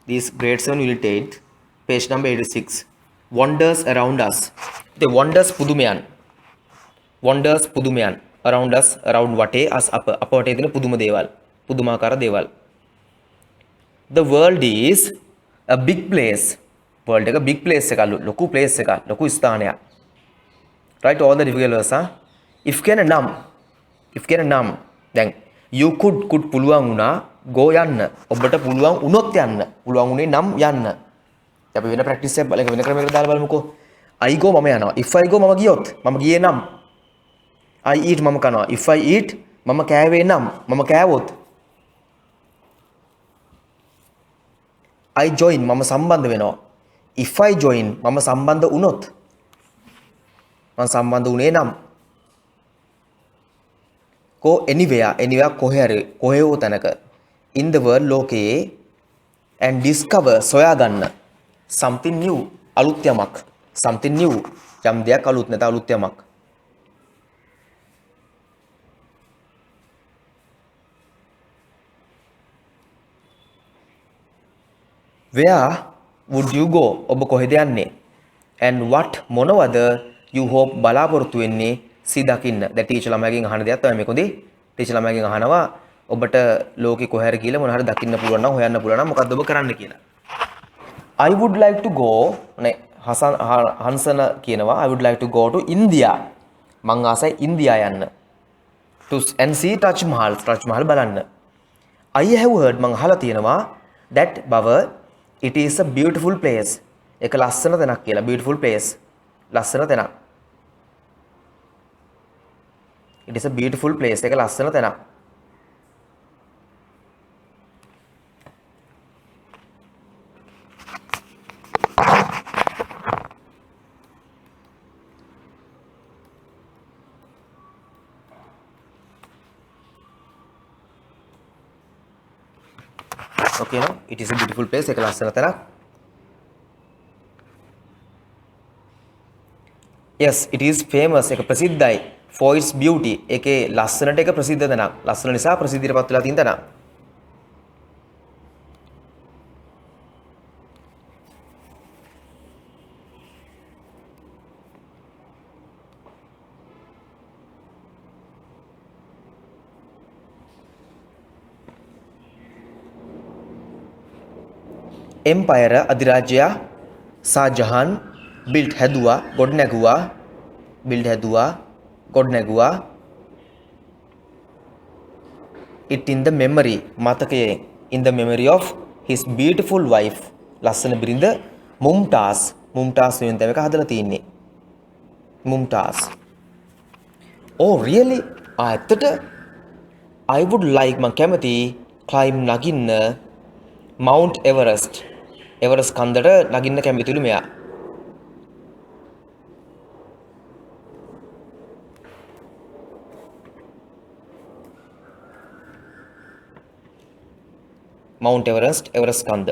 This grade 7 unit 8, page number 86. Wonders around us. The wonders පුදුමයන්. Wonders පුදුමයන්. Around us, around වටේ us අප වටේ තියෙන පුදුම දේවල්. පුදුමාකාර දේවල්. The world is a big place. World එක big place එකක්, ලොකු place එකක්, ලොකු ස්ථානයක්. Right, all the difficult words, huh? If කියන නම්. If කියන නම්. දැන් you could පුළුවන් වුණා go යන්න. ඔබට පුළුවන් වුණොත් යන්න. පුළුවන් උනේ නම් යන්න. අපි වෙන ප්‍රැක්ටිස් එකක් බලක වෙන ක්‍රමයකට දාලා බලමුකෝ. I go මම යනවා. If I go මම ගියොත්. මම ගියේ නම්. I eat මම කනවා. If I eat මම කෑවේ නම්. මම කෑවොත්. I join මම සම්බන්ධ වෙනවා. If I join මම සම්බන්ධ වුණොත්. මම සම්බන්ධ වුණේ නම්. Go anywhere කොහේ හෝ තැනක in the world ලෝකයේ and discover සොයා ගන්න something new අලුත් යමක් something new යම් දෙයක් අලුත් නැත අලුත් යමක් where would you go ඔබ කොහෙද යන්නේ and what මොනවද you hope බලාපොරොත්තු වෙන්නේ see දකින්න දැන් ටීචර් ළමයාගෙන් අහන දෙයක් තමයි මේකෝදී ටීචර් ළමයාගෙන් අහනවා ඔබට ලෝකේ කොහේ හරි කියලා මොන හරි දකින්න පුළුවන් නම් හොයන්න පුළුවන් නම් මොකද්ද ඔබ කරන්න කියලා I would like to go නේ හංසන කියනවා I would like to go to India මං ආසයි ඉන්දියා යන්න to and see Taj Mahal බලන්න I have heard මං අහලා තියෙනවා that බව it is a beautiful place ඒක ලස්සන තැනක් කියලා beautiful place ලස්සන තැනක් it is a beautiful place ඒක ලස්සන තැනක් okay no it is a beautiful place ඒක ලස්සන තැනක් yes it is famous ඒක ප්‍රසිද්ධයි for its beauty ඒකේ ලස්සනට ඒක ප්‍රසිද්ධ තැනක් ලස්සන නිසා ප්‍රසිද්ධියටපත් වෙලා තියෙන තැනක් empire අධිරාජ්‍යය සාජහන් built හැදුවා ගොඩනැගුවා it in the memory මතකයේ in the memory of his beautiful wife ලස්සන බිරිඳ මුම්තාස් වෙන තැනක හදලා තියෙන්නේ මුම්තාස් oh really ඇත්තට I would like මම කැමති climb නගින්න Mount Everest කන්දට නගින්න කැමතිලු මෙයා Mount Everest කන්ද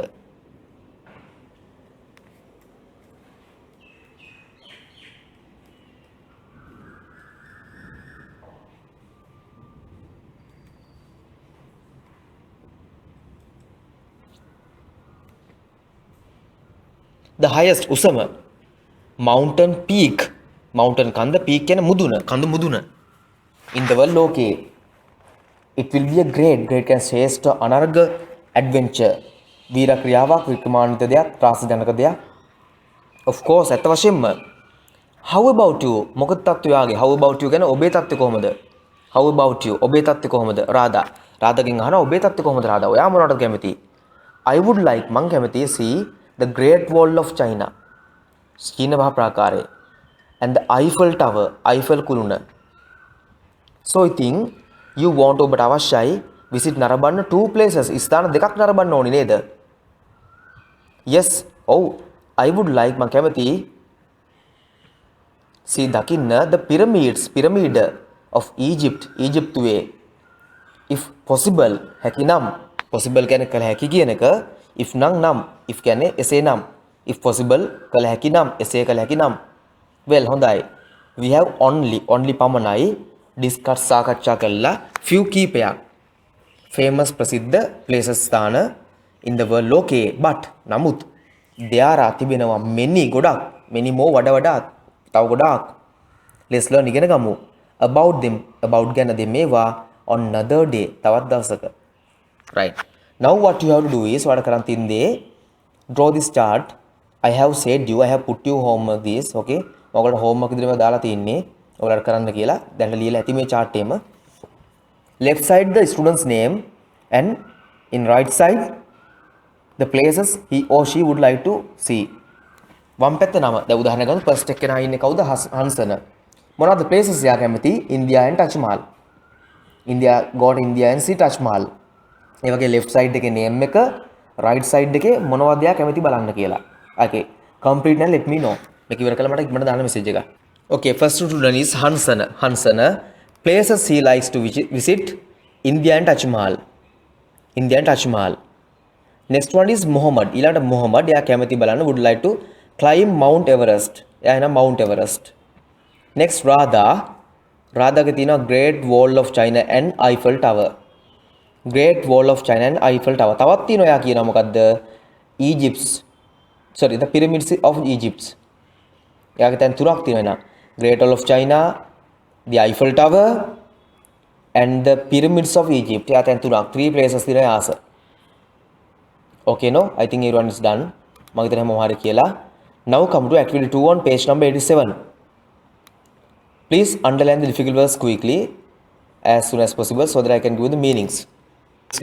the highest උසම mountain peak mountain කන්ද peak කියන්නේ කඳු මුදුන in the world ලෝකේ it will be a great can ශ්‍රේෂ්ඨ අනර්ග adventure වීර ක්‍රියාවක් වික්‍රමාන්විත දෙයක් ත්‍රාසජනක දෙයක් of course ඇත්ත වශයෙන්ම how about you මොකද තත්ත්වය යාගේ how about you කියන්නේ ඔබේ තත්ත්වය කොහොමද how about you ඔබේ තත්ත්වය කොහොමද රාදාගෙන් අහනවා ඔබේ තත්ත්වය කොහොමද රාදා ඔයා මොනවටද කැමති I would like මං කැමති see the great wall of China චීන මහා ප්‍රාකාරය and the Eiffel Tower Eiffel කුළුණ so I think you want ඔබට අවශ්‍යයි visit නරඹන්න two places ස්ථාන දෙකක් නරඹන්න ඕනි නේද yes oh I would like මම කැමති see දකින්න the pyramid of Egypt ඊජිප්තුවේ if possible හැකිනම් possible කියන්නේ කළ හැකි කියන එක if නම් if කියන්නේ එසේ නම් if possible කළ හැකි නම් එසේ කළ හැකි නම් well හොඳයි we have only පමණයි discuss සාකච්ඡා කළා few කීපයක් famous ප්‍රසිද්ධ places ස්ථාන in the world ලෝකේ but නමුත් there are තිබෙනවා many ගොඩක් many more වඩා තව ගොඩාක් let's learn ඉගෙන ගමු about them about ගැන මේවා on another day තවත් දවසක right now what you have to do is what කරන් තින්දේ draw this chart I have said you I have put you homework this okay ඔයගොල්ලෝ homework ඉදිරියම දාලා තින්නේ ඔයාලට කරන්න කියලා දැන් ලියලා ඇති මේ chart එකෙම left side the student's name and in right side the places he or she would like to see වම් පැත්ත නම දැන් උදාහරණ ගමු first එක කෙනා ඉන්නේ කවුද හංසන මොනවද places එයා කැමති India and Taj Mahal India and see Taj Mahal ඒ වගේ left side එකේ name එක right side එකේ මොනවද එයා කැමති බලන්න කියලා okay complete and let me know මේක ඉවර කළා මට ඉක්මනට දාන්න message එක okay first student is Hansana places he likes to visit India and Taj Mahal next one is Muhammad ඊළඟට Muhammad එයා කැමති බලන්න would like to climb Mount Everest එයා එන Mount Everest next Radhaගේ තියෙනවා Great Wall of China and Eiffel Tower තවත් තියෙනවා එයා කියනවා මොකද්ද the pyramids of Egypt එයාගේ තැන් තුනක් තියෙනවා Great Wall of China the Eiffel Tower and the pyramids of Egypt එයා තැන් තුනක් 3 places තියෙනවා යාස okay no I think everyone is done මම හිතන්නේ හැමෝම හරි කියලා now come to activity 2 on page number 87 please underline the difficult words quickly as soon as possible so that I can give you the meanings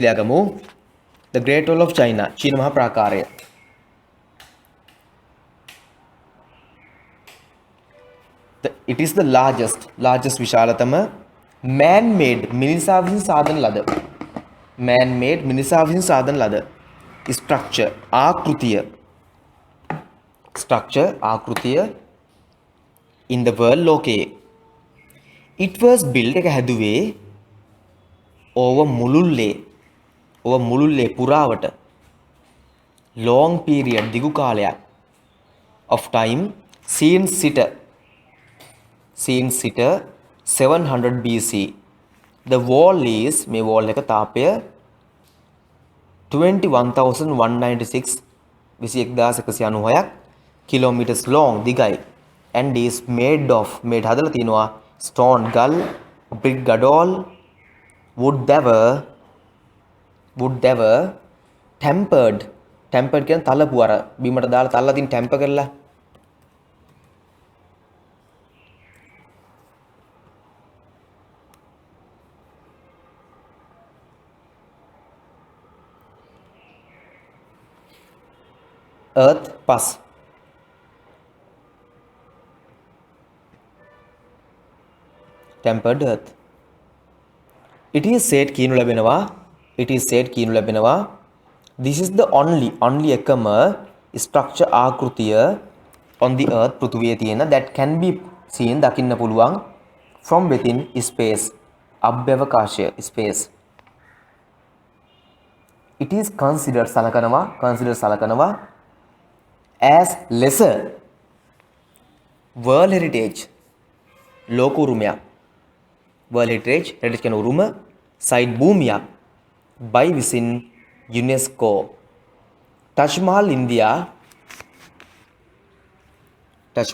ලියාගමු the Great Wall of China චීන මහා ප්‍රාකාරය it is the largest විශාලතම man made මිනිසා විසින් සාදන ලද structure ආකෘතිය in the world ලෝකයේ it was built එක හැදුවේ over මුළුල්ලේ පුරාවට long period දිගු කාලයක් of time since සිට 700 BC the wall is මේ wall එක තාපය 21,196 21196ක් kilometers long දිගයි and is made හදලා තිනවා stone ගල් brick gadol wood dever tempered කියන තලපු අර බිමට දාලා තල්ලා තින් temper කරලා earth pus tempered earth it is said කියනු ලැබෙනවා this is the only එකම structure ආකෘතිය on the earth පෘථිවියේ තියෙන that can be seen දකින්න පුළුවන් from within space අභ්‍යවකාශය space it is considered සලකනවා as lesser world heritage ලෝක උරුමයක් world heritage කියන උරුම site භූමියක් by within UNESCO Taj Mahal India Taj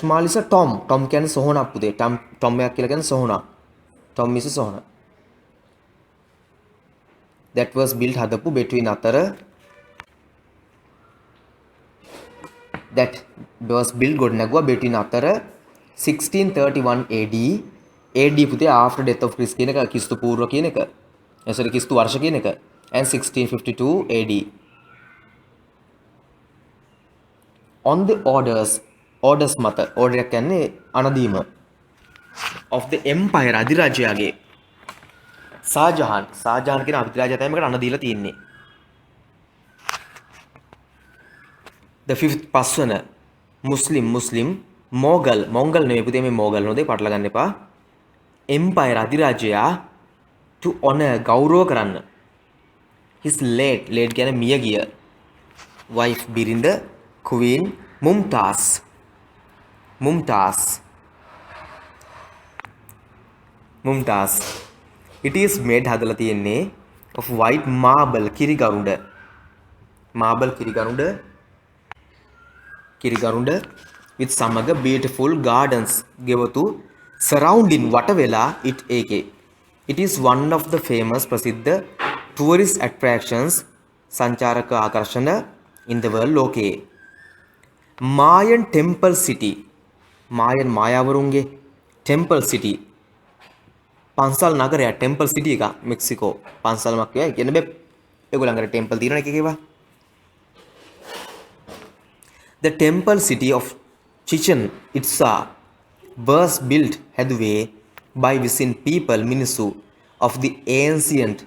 Mahal is a tom කියන්නේ සොහොනක් පුතේ tom එකක් කියලා කියන්නේ සොහොනක් tom is a සොහොන that was built හදපු between අතර that was built ගොඩනැගුවා between අතර 1631 AD පුතේ after death of Christ කියන එක ක්‍රිස්තු පූර්ව කියන එක ක්‍රිස්තු වර්ෂ කියන එක and 1652 AD on the orders මත order එක කියන්නේ අනදීම of the empire අධිරාජ්‍යයාගේ ෂාජහාන් කියන අධිරාජයා තමයි මේකට අණ දීලා තියෙන්නේ the fifth පස්වන මුස්ලිම් මොගල් නෙමෙයි පුතේ මේ මොගල් නෝදේ පටල ගන්න එපා empire අධිරාජ්‍යයා to honor ගෞරව කරන්න his late කියන්නේ මිය ගිය wife බිරිඳ queen Mumtaz it is made හදලා තියෙන්නේ of white marble kirigarunda. Marble kirigarunda with samaga beautiful gardens ගෙවතු surrounding වටවෙලා it ඒකේ. It is one of the famous ප්‍රසිද්ධ tourist attractions සංචාරක ආකර්ෂණ in the world ලෝකයේ. Mayan temple city. Mayan මායාවරුන්ගේ temple city. පන්සල් නගරය temple city එක මෙක්සිකෝ පන්සල්මක් වේ. කියන බේ ඒගොල්ලන්ගේ temple තියෙන එක කියවා. The temple city of Chichen Itza was built හැදුවේ by within people මිනිසු of the ancient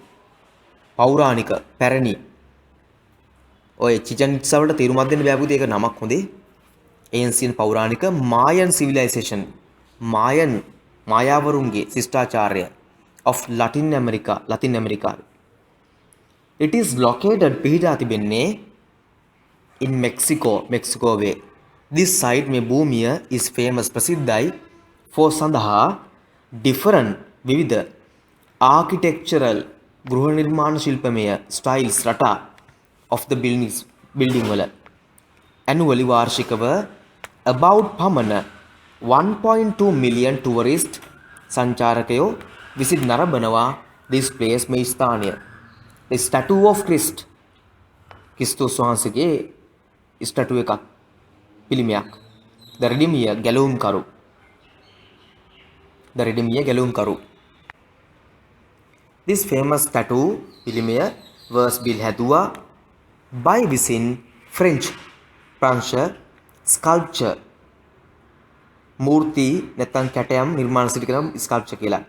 පෞරාණික පැරණි. ඔය Chichen Itza වලට තේරුමක් දෙන්න බෑ පුතේ ඒක නමක් හොඳේ. ancient පෞරාණික Mayan civilization. Mayan මායාවරුන්ගේ ශිෂ්ටාචාරය of Latin America. It is located පිහිටා තිබෙන්නේ in Mexico way. This site මේ භූමිය is famous ප්‍රසිද්ධයි for සඳහා different විවිධ architectural ගෘහ නිර්මාණ ශිල්පමය styles රටා of the building වල annually වාර්ෂිකව about පමණ 1.2 million tourist සංචාරකයෝ visit නරඹනවා this place මේ ස්ථානය. The statue of Christ ක්‍රිස්තුස් වහන්සේගේ statue එකක් පිළිමයක්. The Redeemer ගැලවුම්කරු. This famous statue පිළිමය was built හැදුවා by within French sculpture මූර්ති නැත්නම් කැටයම් නිර්මාණ සිදු කරන ස්කල්ප්චර් කියලා.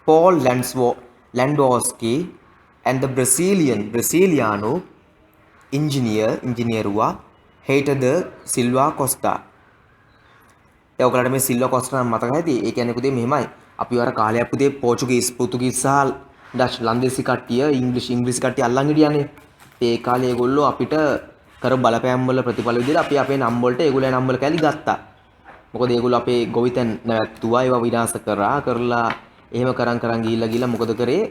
Paul Landowski and the Braziliano engineerුවා Heitor da Silva Costa. ඒ ඔයගලට මේ සිල්වා කොස්ටා නම් මතක ඇති. ඒ කියන්නේ පුතේ මෙහෙමයි. අපි වර කාලයක් පුතේ පෘතුගීස් සහ ඩච් ලන්දේසි කට්ටිය ඉංග්‍රීසි කට්ටිය අල්ලන් හිටියානේ. ඒ කාලේ ඒගොල්ලෝ අපිට කර බලපෑම් වල ප්‍රතිඵල විදිහට අපි අපේ නම් වලට ඒගොල්ලෝ නම් වල කැලි ගත්තා. මොකද ඒගොල්ලෝ අපේ ගොවිතැන් නැවැත්තුවා ඒවා විනාශ කරලා එහෙම කරන් ගිහිල්ලා මොකද කරේ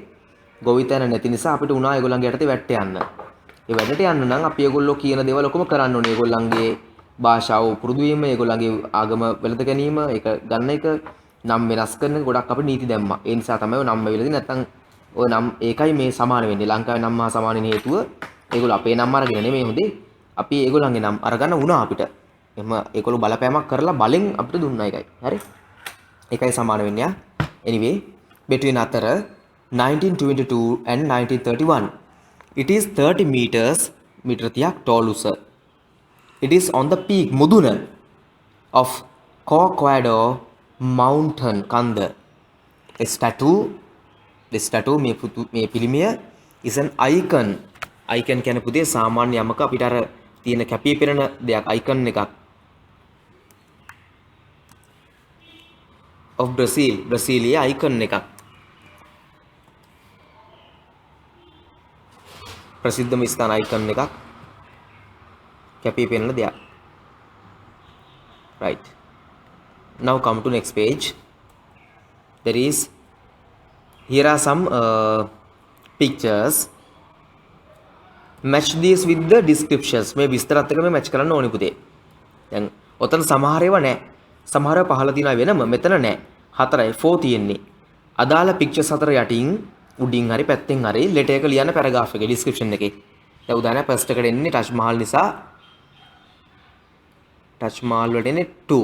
ගොවිතැන නැති නිසා අපිට උනා ඒගොල්ලන්ගේ යටතේ වැට්ට යන්න. ඒ වැඩට යන්න නම් අපි ඒගොල්ලෝ කියන දේවල් ඔක්කොම කරන්න ඕනේ. ඒගොල්ලන්ගේ භාෂාව පුරුදු වීම, ඒගොල්ලන්ගේ ආගම වෙළඳ ගැනීම, ඒක ගන්න එක, නම් වෙනස් කරන ගොඩක් අපි නීති දැම්මා. ඒ නිසා තමයි ඔය නම් වෙලදී නැත්තම් ඔය නම් ඒකයි මේ සමාන වෙන්නේ. ලංකාවේ නම් හා සමාන හේතුව ඒගොල්ලෝ අපේ නම් අරගෙන නෙමෙයි හොඳේ. අපි ඒගොල්ලන්ගේ නම් අරගන්න වුණා අපිට. එහම ඒගොල්ලෝ බලපෑමක් කරලා බලෙන් අපිට දුන්නා එකයි. හරි? ඒකයි සමාන වෙන්නේ. Anyway, between අතර 1922 and 1931 it is 30 meters meter 30ක් tall උස. It is on the peak මුදුන of Cocolado mountain කන්ද. The statue මේ පිළිමය is an icon කියන පුතේ සාමාන්‍ය යමක අපිට අර තියෙන කැපී පෙනෙන දෙයක් icon එකක් of Brazil icon එකක් ප්‍රසිද්ධම ස්ථාන icon එකක් කැපී පෙනෙන දෙයක්. Right, now come to next page. Here are some pictures. Match these with the descriptions. මේ විස්තරات එක මේ match කරන්න ඕනේ පුතේ. දැන් ඔතන සමහර ඒවා නැහැ. සමහර ඒවා පහළ තියෙනවා වෙනම. මෙතන නැහැ. 4යි 4 තියෙන්නේ. අදාළ pictures 4 යටින් උඩින් හරි පැත්තෙන් හරි letter එක ලියන්න paragraph එකේ description එකේ. දැන් උදාහරණයක් first එකට එන්නේ Taj Mahal නිසා Taj Mahal වලට එන්නේ 2.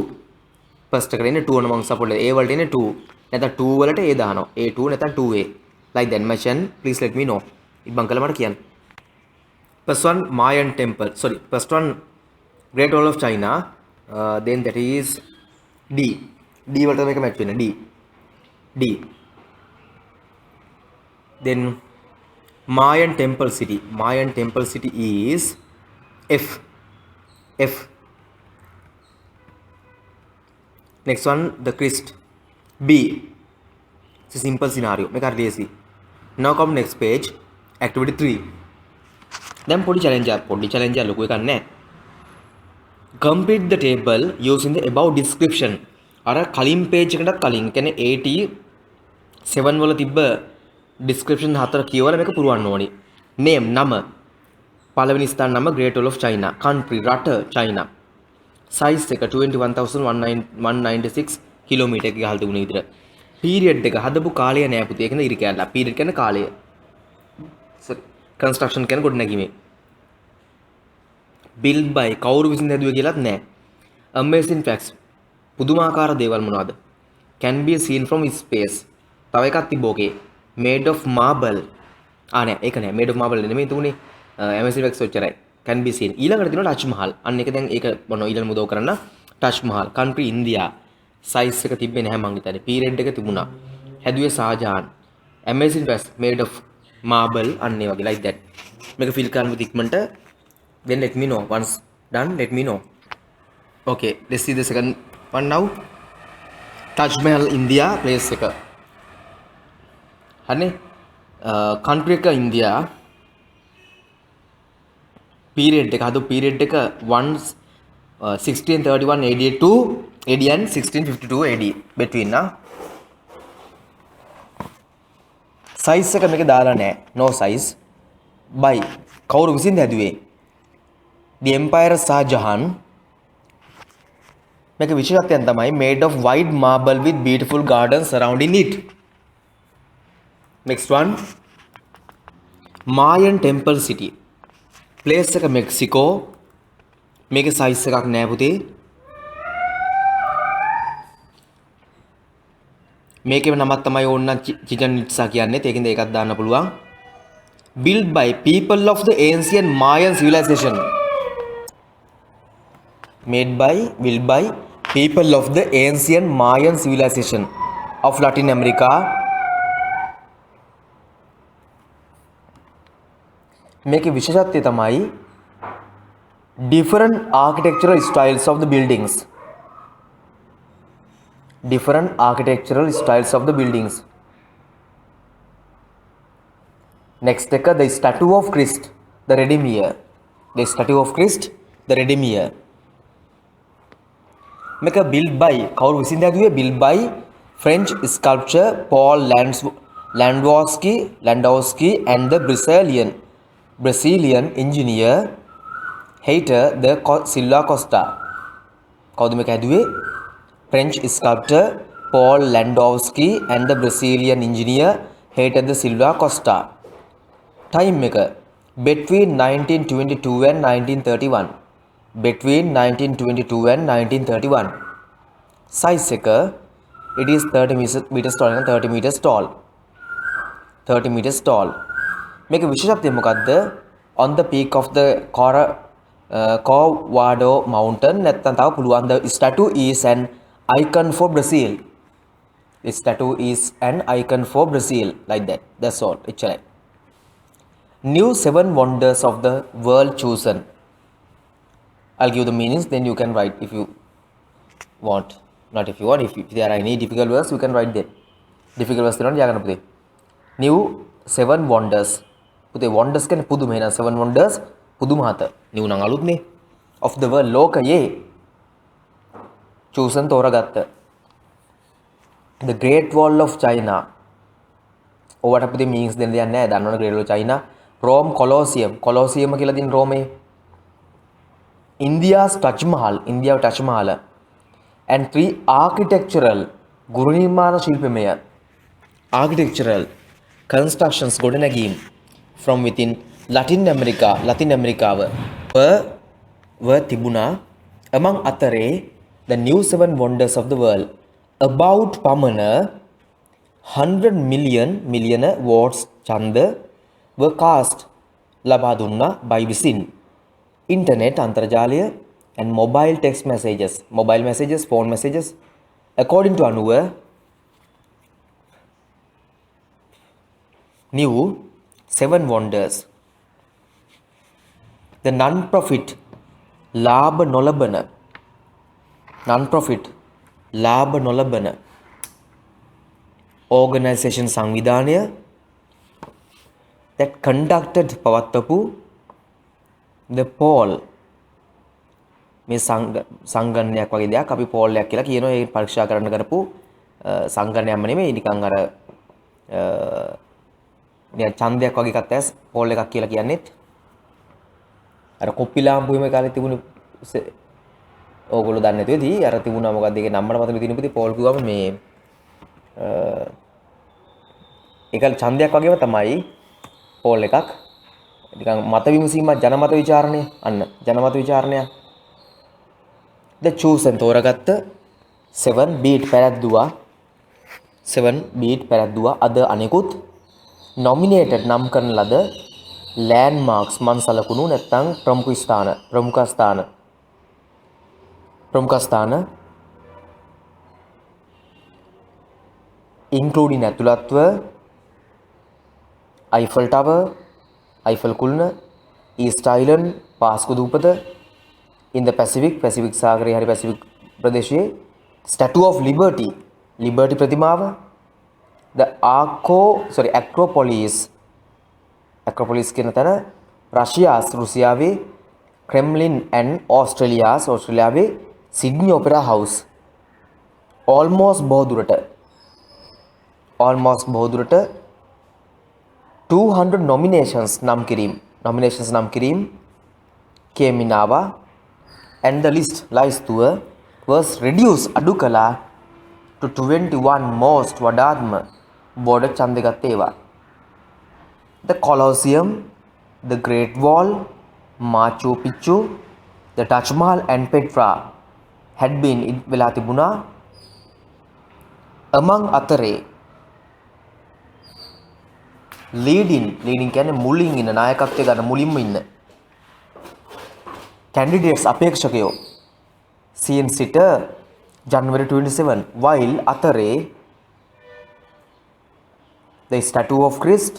first එකට එන්නේ 2 මම support A වලට එන්නේ 2. නැත්නම් 2 වලට A දානවා. A2 නැත්නම් 2A. Like that mention, please let me know. ඉබ්බන් කළා මට කියන්න. First one Mayan temple. First one Great Wall of China. Then that is D. D වලට මේක match වෙන D. Then Mayan temple city. Mayan temple city is F. Next one the Christ. B. It's a simple scenario. Make it easy. Now come next page. Activity 3. Then podi challenge ලොකු එකක් නැහැ. Complete the table using the above description. අර කලින් page එකටත් කලින් කියන්නේ 87 වල තිබ්බ ඩිස්ක්‍රිප්ෂන් 4 කියවලා මේක පුරවන්න ඕනි. name නම. පළවෙනි ස්ථාන නම Great Wall of China. country රට China. size එක 21196 කිලෝමීටර් එක ගහලා තිබුණ විදිහට. period එක හදපු කාලය නෑ පුතේ. ඒක නේ ඉරි කැල්ල. period කියන්නේ කාලය. construction කියන්නේ ගොඩනැගීමේ. built by කවුරු විසින් හැදුවේ කියලාත් නෑ. amazing facts පුදුමාකාර දේවල් මොනවද? can be seen from space. තව එකක් තිබෝකේ. made of marble. නෑ ඒක නෑ made of marble නෙමෙයි තුනේ. amazing facts ඔච්චරයි. can be seen. ඊළඟට තියෙනවා Taj Mahal. අන්න ඒක දැන් ඒක මොනවා ඊළඟ මුදව කරන්න Taj Mahal. country India. size එක තිබ්බේ නැහැ මං හිතන්නේ. period එක තිබුණා. හැදුවේ ෂාජහාන්. amazing facts made of marble අන්න ඒ වගේ like that. මේක fill කරන්න ඉක්මනට. then let me know once done let me know. okay let's see the second one now. Taj Mahal India place එක හරිනේ country එක India period එක හදු period එක 1631 AD to AD and 1652 AD between නා size එක මේක දාලා නැහැ no size by කවුරු විසින්ද හැදුවේ the empire Shah Jahan මේක විශේෂත්වයන් තමයි made of white marble with beautiful gardens surrounding it. Next one Mayan temple city. place එක මෙක්සිකෝ. මේකේ size එකක් නෑ පුතේ. මේකේ නමක් තමයි ඕන්න චිචන් ඉට්සා කියන්නේ. ඒකෙන්ද ඒකක් දාන්න පුළුවන්. built by people of the ancient Mayan civilization. built by people of the ancient Mayan civilization of Latin America. මේකේ විශේෂත්වය තමයි different architectural styles of the buildings. different architectural styles of the buildings. next එක the statue of Christ the Redeemer. the statue of Christ the Redeemer. මේක built by කවුරු විසින්ද හැදුවේ built by French sculptor Paul Landowski and the Brazilian engineer Heitor da Silva Costa. කවුද මේක හැදුවේ French sculptor Paul Landowski and the Brazilian engineer Heitor da Silva Costa. time එක between 1922 and 1931. between 1922 and 1931. size එක it is 30 meters tall and 30 meters tall. 30 meters tall. මේක විශේෂත්වය මොකද්ද? on the peak of the Corcovado mountain නැත්නම් තව පුළුවන් the statue is an icon for Brazil. the statue is an icon for Brazil like that. that's all. එච්චරයි. new 7 wonders of the world chosen. I'll give the meanings, then you can write if you want. Not if you want. If there are any difficult words, you can write them. difficult words තියෙනවා ලියා ගන්න පුතේ. new 7 wonders. පුතේ wonders කියන්නේ පුදුම එහෙනම් 7 wonders පුදුම හත. new නම් අලුත් නේ. of the world ලෝකයේ chosen තෝරගත්ත. the Great Wall of China. ඔයාට පුතේ meanings දෙන්න දෙයක් නැහැ. දන්නවනේ Great Wall of China. Rome Colosseum. Colosseum කියලා දින රෝමේ. India's Taj Mahal, India Taj Mahal, and 3 architectural ගෘහ නිර්මාණ ශිල්පමය architectural constructions ගොඩනැගීම් from within Latin America were තිබුණා. among අතරේ the new 7 wonders of the world about පමණ 100 million watts ඡන්ද were cast ලබා දුන්නා by විසින් internet අන්තර්ජාලය and mobile text messages phone messages according to අනුව new 7 wonders the non-profit ලාභ නොලබන organization සංවිධානය that conducted පවත්වපු the poll මේ සංගණනයක් වගේ දෙයක් අපි poll එකක් කියලා කියනවා. ඒ පරීක්ෂා කරන්න කරපු සංගණනයක්ම නෙමෙයි නිකන් අර නිකන් ඡන්දයක් වගේ එකක් තමයි පෝල් එකක් කියලා කියන්නේත්. අර කොප්පි ලාම්පුවෙම කාලේ තිබුණේ ඕගොල්ලෝ දන්නේ නැතුව ඉතින් අර තිබුණා මොකක්ද ඒකේ නම්බර මතක තියෙනපිටි පෝල් කිව්වම මේ ඒක ඡන්දයක් වගේම තමයි පෝල් එකක්. නිකන් මත විමසීමක් ජනමත විචාරණය අන්න ජනමත විචාරණය. The chosen තෝරගත්ත 7 beat පැරද්දුවා 7 beat පැරද්දුවා අද අනෙකුත් nominated නම් කරන ලද landmarks මන් සලකුණු නැත්නම් ප්‍රමුඛ ස්ථාන including ඇතුළත්ව Eiffel Tower Eiffel කුල්න East Island පාස්කු දූපත in the Pacific සාගරයේ හරි Pacific ප්‍රදේශයේ Statue of Liberty ප්‍රතිමාව the Acropolis කියන තැන රුසියාවේ Kremlin and ඕස්ට්‍රේලියාවේ Sydney Opera House almost බොහෝ දුරට 200 nominations නම් කිරීම came in ආවා and the list was reduced අඩු කළා to 21 most වඩාත්ම බෝඩ ඡන්ද ගත්ත ඒවා. The Colosseum, the Great Wall, Machu Picchu, the Taj Mahal and Petra had been වෙලා තිබුණා. among අතරේ leading කියන්නේ මුලින් ඉන්න නායකත්වයේ ගන්න මුලින්ම ඉන්න candidates අපේක්ෂකයෝ CN සිට January 27 while අතරේ the statue of Christ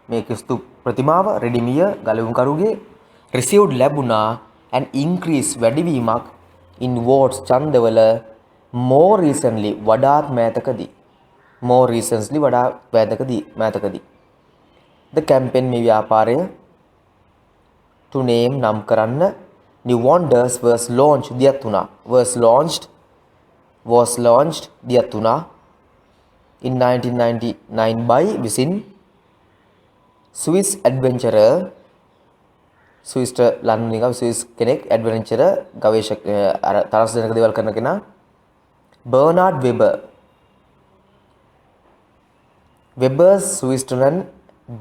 මේ ක්‍රිස්තු ප්‍රතිමාව රෙඩිමිය ගලවුම්කරුගේ received ලැබුණා an increase වැඩිවීමක් in votes ඡන්දවල more recently වඩාත් මෑතකදී the campaign මේ ව්‍යාපාරය to name නම් කරන්න New Wonders was launched දියත් වුණා in 1999 by විසින් Swiss adventurer Swiss කෙනෙක් adventurer ගවේෂක අර තරස්ජනක දේවල් කරන කෙනා Bernard Weber's Switzerland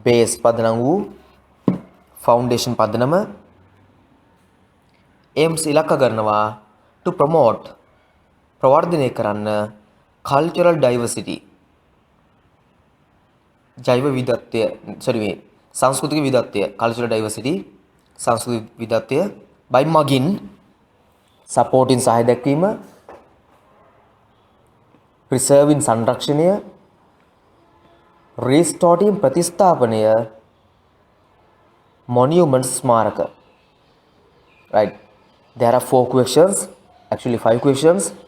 base පදනම් වූ ෆවුන්ඩේෂන් පදනම aims ඉලක්ක කරනවා to promote ප්‍රවර්ධනය කරන්න cultural diversity සංස්කෘතික විවිධත්වය by මගින් supporting සහාය දැක්වීම preserving සංරක්ෂණය restoring ප්‍රතිස්ථාපනය monuments ස්මාරක. right, there are 5 questions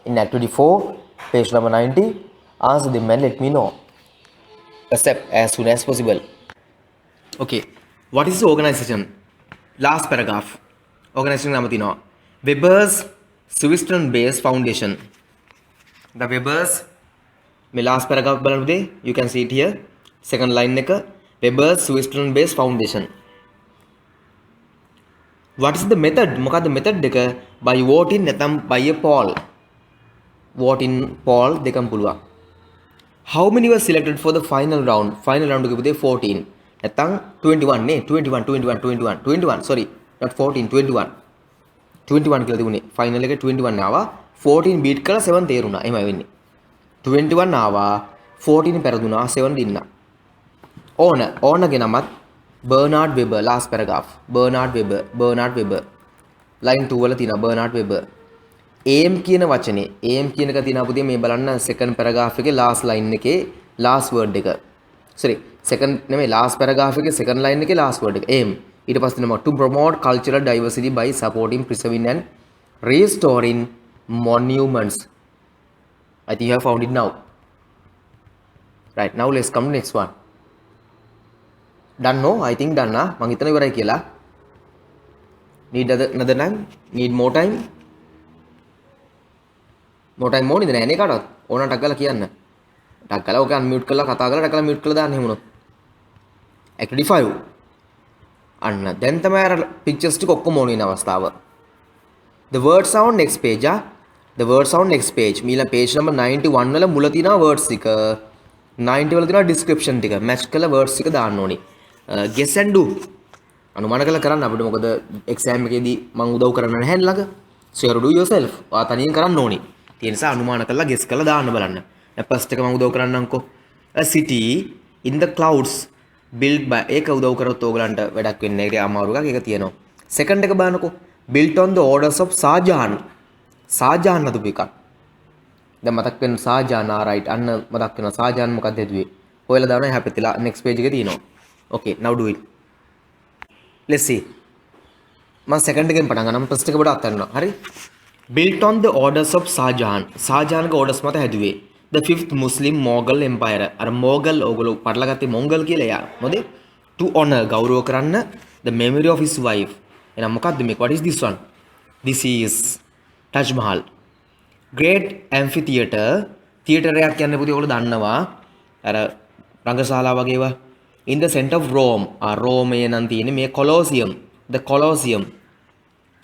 in activity 4 page number 90. answer them and let me know as soon as possible. okay, what is the organization? last paragraph organization නම තියෙනවා Weber's Switzerland Base Foundation. the Weber's මේ last paragraph බලන්න උදේ you can see it here second line එක Weber's Switzerland Base Foundation. what is the method? මොකක්ද method එක? by voting නැත්නම් by a poll දෙකම පුළුවන්. how many were selected for the final round එක පුතේ 14 නැත්නම් 21 නේ 21 sorry not 14 21 කියලා තිබුණේ ෆයිනල් එකේ 21 ආවා 14 බීට් කරලා 7 තේරුණා එහෙමයි වෙන්නේ 21 ආවා 14 පෙරදුනා 7 දින්නා ඕනගේ නමත් Bernard Weber last paragraph Bernard Weber line 2 වල තියෙනවා බර්නාඩ් වෙබර් aim කියන වචනේ aim කියන එක තියෙනවා පුතේ මේ බලන්න second paragraph එකේ last line එකේ last word එක sorry second නෙමෙයි last paragraph එකේ second line එකේ last word එක aim ඊට පස්සේ නම to promote cultural diversity by supporting preserving and restoring monuments. I think you have found it now. right, now let's come to next one. done no? I think done na මං හිතන ඉවරයි කියලා. need another time? need more time ඕනේ නෑනේ කාටවත් ඕනටක් ගාලා කියන්න ටක් ගාලා ඔක අන්මියුට් කරලා කතා කරලා ටක් ගාලා මියුට් කරලා දාන්න එහෙම උනොත් activity 5. අන්න දැන් තමයි අර pictures ටික ඔක්කොම ඕන වෙන අවස්ථාව. The word sound next page. The word sound next page. මීලා page number 91 වල මුල තියෙනවා words ටික. 90 වල තියෙනවා description ටික. match කරලා words ටික දාන්න ඕනි. Guess and do. අනුමාන කරලා කරන්න අපිට මොකද exam එකේදී මම උදව් කරන්න නැහැ ළඟ. So you have to do yourself. ඔයා තනියෙන් කරන්න ඕනි. ඒ නිසා අනුමාන කරලා guess කරලා දාන්න බලන්න. දැන් first එක මම උදව් කරන්නම්කෝ. A city in the clouds built by ඒක උදව් කරොත් ඕගලන්ට වැඩක් වෙන්නේ නැහැ. ඒක අමාරු එකක්. ඒක තියෙනවා. second එක බලන්නකෝ. built on the orders of Shahjahan. Shahjahan හදපු එකක්. දැන් මතක් වෙන Shahjahan right අන්න මතක් වෙනවා Shahjahan මොකක්ද හදුවේ. ඔයලා දානවා එහා පැත්තේ next page එකේ තියෙනවා. Okay now do it. Let's see. මම second එකෙන් පටන් ගන්නම් first එක පොඩ්ඩක් අත්හැරනවා. හරි? built on the orders of Shahjahan. Shahjahan ගේ orders මත හැදුවේ. The fifth Muslim Mughal Empire. අර Mughal ඕගොල්ලෝ පටලලා ගත්තේ මොංගල් කියලා එයා. මොකද? To honor ගෞරව කරන්න the memory of his wife. එහෙනම් මොකද්ද මේක? What is this one? This is Taj Mahal. Great amphitheater. theater එකක් කියන්නේ පුතේ ඔයගොල්ලෝ දන්නවා. අර රංගශාලා වගේ ඒවා. In the center of Rome. Rome නම් තියෙන්නේ මේ Colosseum. The Colosseum.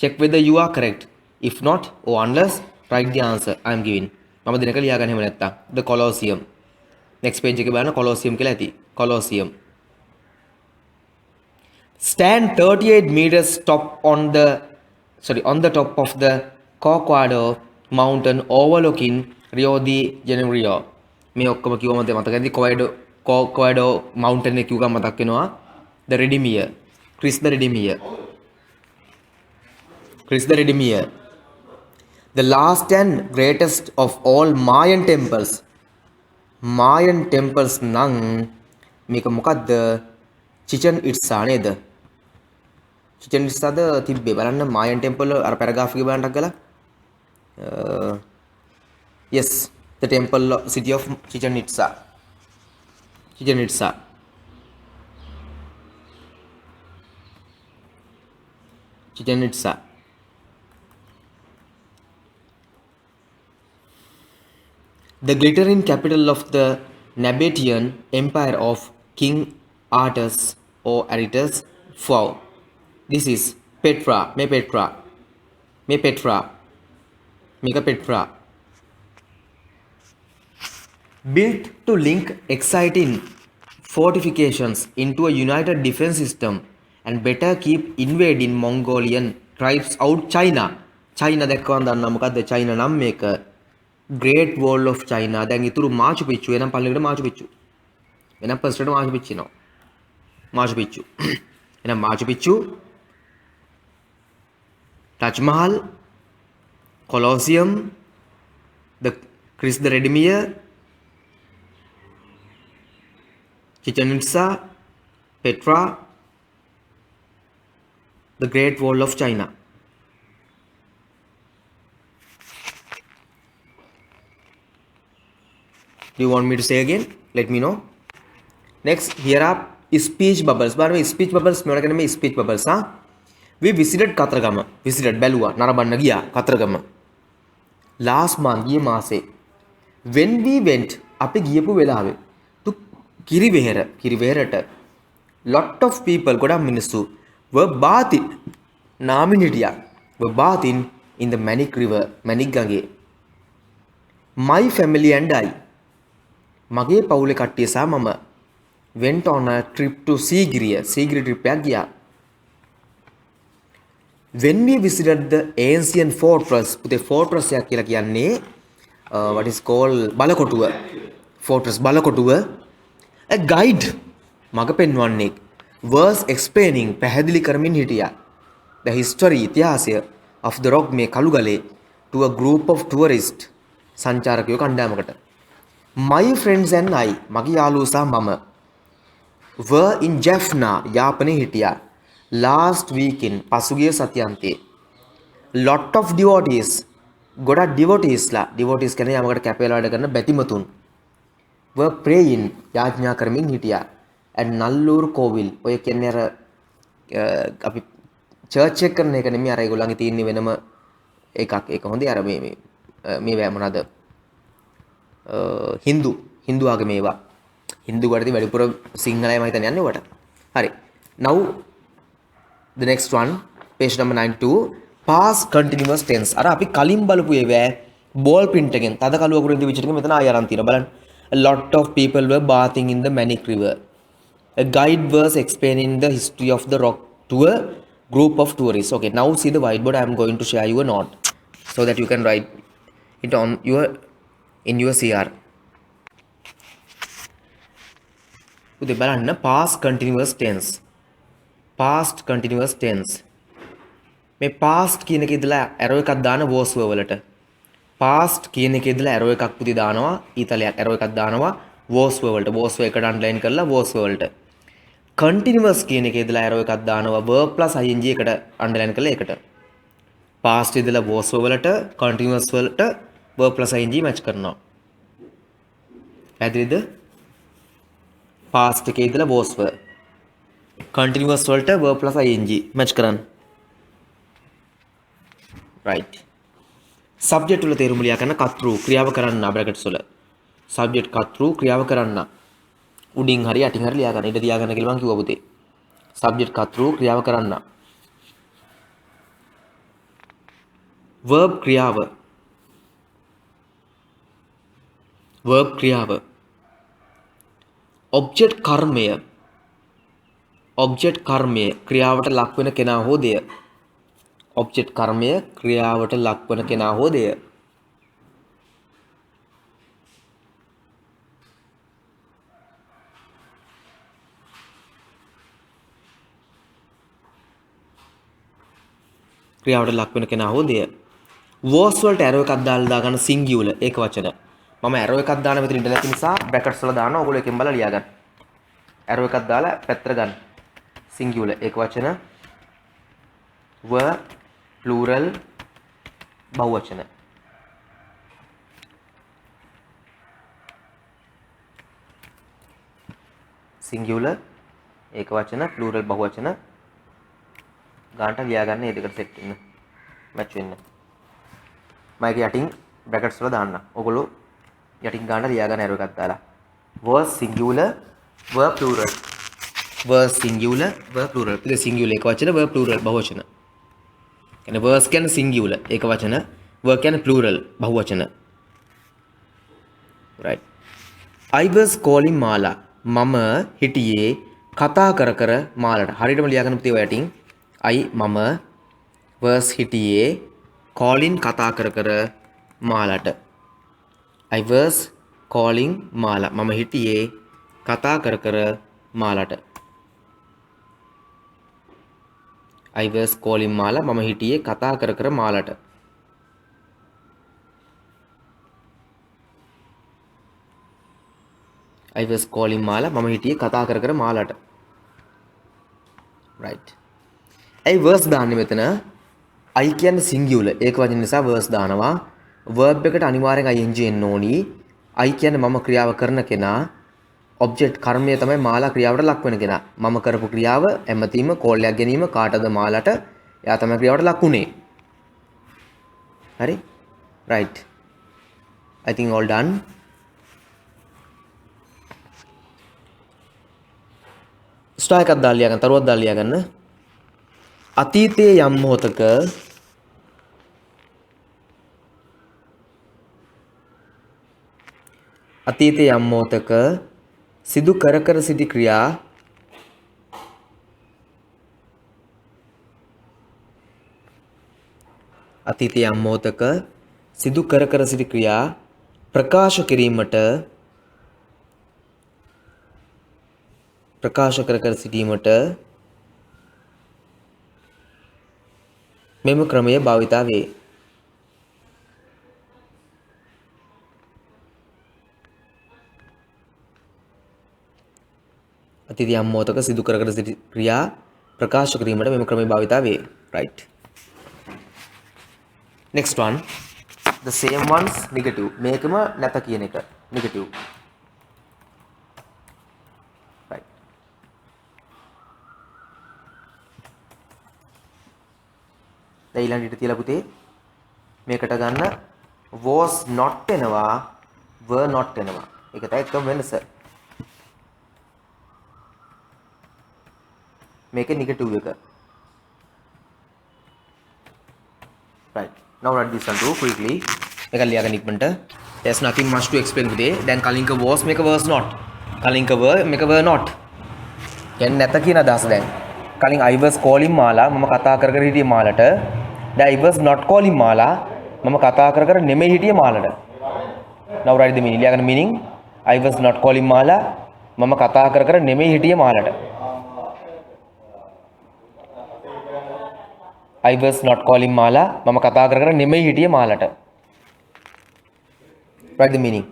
Check whether you are correct. If not or unless write the answer I am giving. මම දිනක ලියා ගන්න හැම නැත්තම්. The Colosseum. Next page එකේ බලන්න Colosseum කියලා ඇති. Colosseum. Stand 38 meters on the top of the Corcovado mountain overlooking Rio de Janeiro. මේ ඔක්කොම කිව්වම මතක ඇති Corcovado mountain එක කිව්වම මතක් වෙනවා. The Redeemer. Christ the Redeemer. Christ the Redeemer. The last and greatest of all Mayan temples. Mayan temples නම් මේක මොකද්ද? Chichen Itza නේද? Chichen Itza ද තිබ්බේ බලන්න Mayan temple අර paragraph එක බලන්නක් ගලා. Yes, the temple city of Chichen Itza. Chichen Itza. Chichen Itza. The glittering capital of the Nabatean Empire of King Artus or Aretas IV. This is Petra. Mega Petra. Built to link exciting fortifications into a united defense system and better keep invading Mongolian tribes out China. China දැක්කම දන්නා මොකද්ද China නම් මේක Great Wall of China. දැන් ඉතුරු මාචු පිච්චු එනම් පල්ලෙකට මාචු පිච්චු. එනම් first එකට මාචු පිච්චු එනවා. මාචු පිච්චු. එනම් මාචු පිච්චු Taj Mahal, Colosseum, the Christ the Redeemer, Chichen Itza, Petra, the Great Wall of China. Do you want me to say again? Let me know. Next, here are speech bubbles. By the way, speech bubbles, me oragane speech bubbles. We visited Katragama. Visited Belua. Narabanna giya Katragama. Last month, ye maase. When we went, api giyapu velave to Kiriveherata. Lot of people, goda minissu, were bathing. Naminitiya were bathing in the Manik River, Manik Gange. My family and I. මගේ පවුලේ කට්ටිය සහ මම went on a trip to Sigiriya. Sigiriya trip එකක් ගියා. When we visited the ancient fortress, පුතේ fortress එකක් කියලා කියන්නේ what is called බලකොටුව. Fortress බලකොටුව. A guide මඟ පෙන්වන්නෙක් was explaining පැහැදිලි කරමින් හිටියා. The history ඉතිහාසය of the rock මේ කළුගලේ to a group of tourists සංචාරකයෝ කණ්ඩායමකට. My friends and I, මගේ යාළුවෝ සහ මම were in Jaffna, යාපනයේ හිටියා. Last weekend, පසුගිය සතියන්තේ. Lot of devotees, ගොඩක් devoteesලා, devotees කියන්නේ යමකට කැපේලා වැඩ කරන බැතිමතුන්. Were praying, යාඥා කරමින් හිටියා. At Nallur Kovil, ඔය කියන්නේ අර අපි church එක කරන එක නෙමෙයි අර ඒගොල්ලන්ගේ තියෙන වෙනම එකක්. ඒක හොඳයි අර මේ මොනවාද? හින්දු ආගම ඒවා. හින්දු වලදී වැඩිපුර සිංහලයි මම හිතන්නේ යන්නේ උඩට. හරි. Now the next one, page number 92, past continuous tense. අර අපි කලින් බලපු ඒවා ball print එකෙන් තද කළු අකුරෙන් දිවිච ටික මෙතන ආය අරන් තියෙනවා බලන්න. A lot of people were bathing in the Manic River. A guide was explaining the history of the rock to a group of tourists. Okay, now see the whiteboard. I am going to share you a note so that you can write it on your in your CR. උදේ බලන්න past continuous tense. Past continuous tense. මේ past කියන එකේ ඉඳලා arrow එකක් දාන was verb වලට. past කියන එකේ ඉඳලා arrow එකක් පුති දානවා ඊතලයක් arrow එකක් දානවා was verb වලට. was verb එකට underline කරලා was verb වලට. continuous කියන එකේ ඉඳලා arrow එකක් දානවා verb plus ing එකට underline කරලා ඒකට. past ඉඳලා was verb වලට continuous වලට verb plus ing match කරනවා. පැහැදිලිද? past එකේ ඉඳලා was verb continuous වලට verb plus ing match කරන්න. right. subject වල තේරුම ලියා ගන්න cut through ක්‍රියාව කරන්න brackets වල. subject cut through ක්‍රියාව කරන්න. උඩින් හරි යටින් හරි ලියා ගන්න. ඉඳ තියා ගන්න කියලා මම කිව්වා පුතේ. subject cut through ක්‍රියාව කරන්න. verb ක්‍රියාව. verb ක්‍රියාව. object කර්මය. object කර්මය ක්‍රියාවට ලක් වෙන කෙනා හෝ දෙය. object කර්මය ක්‍රියාවට ලක් වෙන කෙනා හෝ දෙය. ක්‍රියාවට ලක් වෙන කෙනා හෝ දෙය. was වලට arrow එකක් දාලා දාගන්න singular ඒක වචන. මම arrow එකක් දාන මෙතන ඉඳලා නැති නිසා brackets වල දානවා. ඔයගොල්ලෝ එකෙන් බලලා ලියා ගන්න. arrow එකක් දාලා පැත්තට ගන්න. singular ඒක වචන. were plural බහුවචන. singular ඒක වචන plural බහුවචන ගානට ලියා ගන්න මේ දෙකට සෙට් වෙන්න මැච් වෙන්න. මම ඒක යටින් brackets වල දාන්න. ඔයගොල්ලෝ යටින් ගානට ලියා ගන්න arrow එකක් දාලා. was singular were plural. was singular were plural. ඉතින් singular ඒක වචන were plural බහුවචන. කියන්නේ was කියන්නේ singular ඒක වචන were කියන්නේ plural බහුවචන. right. I was calling Mala. මම හිටියේ කතා කර කර මාලට. හරියටම ලියා ගන්න පුතේ ඔය යටින්. මම was හිටියේ calling කතා කර කර මාලට. I was calling Mala. මම හිටියේ කතා කර කර මාලට. I was calling Mala. මම හිටියේ කතා කර කර මාලට. I was calling Mala. මම හිටියේ කතා කර කර මාලට. right. I was දාන්නේ මෙතන I කියන්නේ singular ඒක වචන නිසා was දානවා. verb එකට අනිවාර්යෙන් ing එන්න ඕනි. I කියන්නේ මම ක්‍රියාව කරන කෙනා. object කර්මය තමයි මාලා ක්‍රියාවට ලක් වෙන කෙනා. මම කරපු ක්‍රියාව ඇමතීම කෝල් එකක් ගැනීම කාටද මාලට. එයා තමයි ක්‍රියාවට ලක් උනේ. හරි? right. I think all done. Star එකක් දාලා ලියා ගන්න. තරුවක් දාලා ලියා ගන්න. අතීතයේ යම් මොහොතක අතීතයේ යම් මොහොතක සිදු කර කර සිටි ක්‍රියා අතීතයේ යම් මොහොතක සිදු කර කර සිටි ක්‍රියා ප්‍රකාශ කර කර සිටීමට මෙම ක්‍රමය භාවිතා වේ. අතීතයේ යම් මොහොතක සිදු කර කර සිටි ක්‍රියා ප්‍රකාශ කිරීමට මෙම ක්‍රමය භාවිතා වේ. right. next one, the same ones negative. මේකම නැත කියන එක negative. right. දැන් ඊළඟට තියලා පුතේ මේකට ගන්න was not එනවා were not එනවා. ඒක තමයි එකම වෙනස. මේකේ නෙගටිව් එක. right. Now write this one too quickly. මේක ලියාගෙන ඉක්මනට. There's nothing much to explain today. දැන් කලින්ක was මේක was not. කලින්ක were මේක were not. කියන්නේ නැත කියන අදහස දැන්. කලින් I was calling මාලා මම කතා කර කර හිටියේ මාලට. දැන් I was not calling මාලා මම කතා කර කර නෙමෙයි හිටියේ මාලට. Now write the meaning. ලියාගෙන meaning I was not calling මාලා මම කතා කර කර නෙමෙයි හිටියේ මාලට. I was not calling මාලා මම කතා කර කර නෙමෙයි හිටියේ මාලට. write the meaning.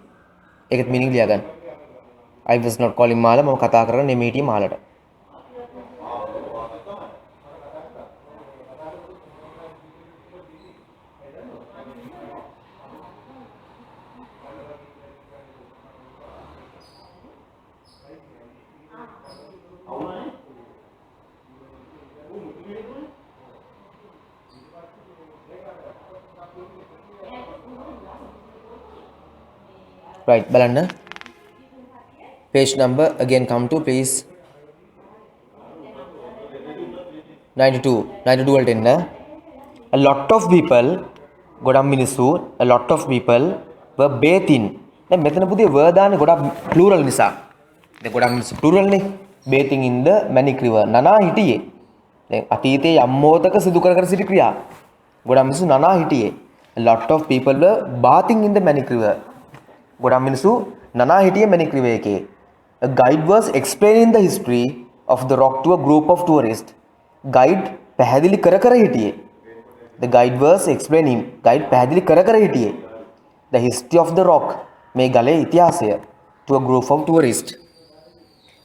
ඒකත් meaning ලියාගන්න. I was not calling මාලා මම කතා කර කර නෙමෙයි හිටියේ මාලට. right බලන්න page number again come to please 92 වලට එන්න a lot of people ගොඩක් මිනිස්සු a lot of people were bathing දැන් මෙතන පුතේ were දාන්නේ ගොඩක් plural නිසා දැන් ගොඩක් මිනිස්සු plural නේ bathing in the Manic river නනා හිටියේ දැන් අතීතයේ යම් මොහොතක සිදු කර කර සිටි ක්‍රියා ගොඩක් මිනිස්සු නනා හිටියේ a lot of people were bathing in the Manic river ගොඩක් මිනිස්සු නනා හිටියේ Manic river එකේ. A guide was explaining the history of the rock to a group of tourists. Guide පැහැදිලි කර කර හිටියේ. The guide was explaining. Guide පැහැදිලි කර කර හිටියේ. The history of the rock මේ ගලේ ඉතිහාසය to a group of tourists.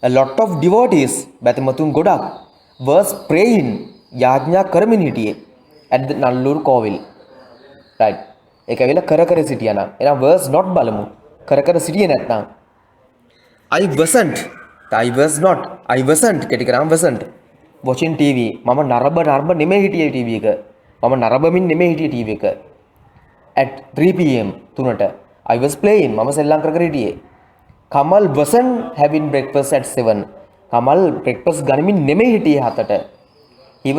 A lot of devotees බැතිමතුන් ගොඩක් was praying යාඥා කරමින් හිටියේ at the නල්ලූර් කෝවිල්. right. ඒක ඇවිල්ලා කර කර සිටියා නම් එහෙනම් was not බලමු. කර කර සිටියේ නැත්නම් I was not කෙටි කරාම wasn't watching TV මම නරඹ නෙමෙයි හිටියේ TV එක මම නරඹමින් නෙමෙයි හිටියේ TV එක at 3 pm 3ට I was playing මම සෙල්ලම් කර කර හිටියේ Kamal wasn't having breakfast at 7 Kamal breakfast ගනිමින් නෙමෙයි හිටියේ 7ට he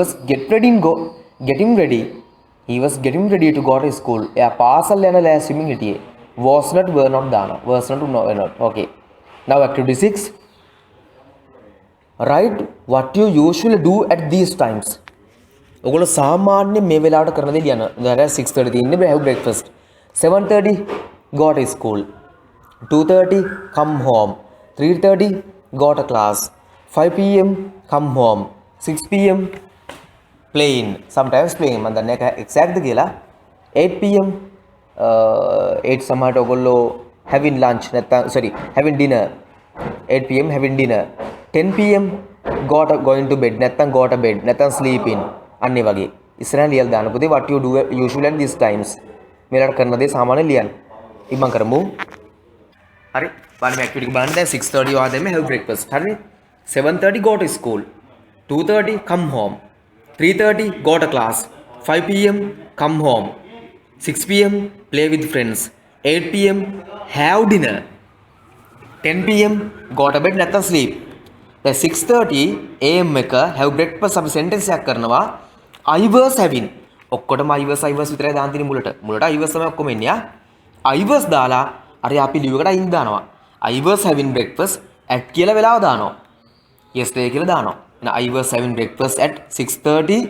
was getting ready to go to school එයා පාසල් යන ලෑස්තිමින් හිටියේ was not were not දානවා was not were not okay now activity 6 write what you usually do at these times ඔයගොල්ලෝ සාමාන්‍යයෙන් මේ වෙලාවට කරන දේ ලියන්න දැන් 6:30 තියෙන්නේ have breakfast 7:30 go to school 2:30 come home 3:30 go to class 5 pm come home 6 pm playing sometimes playing මම දන්නේ නැහැ exact කියලා 8 pm 8 සමහරට ඔයගොල්ලෝ having lunch නැත්නම් sorry having dinner 8 pm having dinner 10 pm going to bed නැත්නම් go to bed නැත්නම් sleeping අන්න ඒ වගේ ඉස්සරහ ලියලා දාන්න පුතේ what you do usually at these times මේලට කරන දේ සාමාන්‍යයෙන් ලියන්න ඉක්මන් කරමු හරි බලන්න මේ ඇක්ටිවිටි එක බලන්න දැන් 6:30 ඔයා දැම්මේ have breakfast හරිනේ 7:30 go to school 2:30 come home 3:30 go to class 5 pm come home 6 pm play with friends 8 pm have dinner 10 pm go to bed නැත්නම් sleep දැන් 6:30 am එක have breakfast අපි sentence එකක් කරනවා I was having ඔක්කොටම I was විතරයි දාන්න තියෙන්නේ මුලට I was තමයි ඔක්කොම එන්නේ I was දාලා අර අපි ලියුව එකට in දානවා I was having breakfast at කියලා වෙලාව දානවා yesterday කියලා දානවා එහෙනම් I was having breakfast at 6:30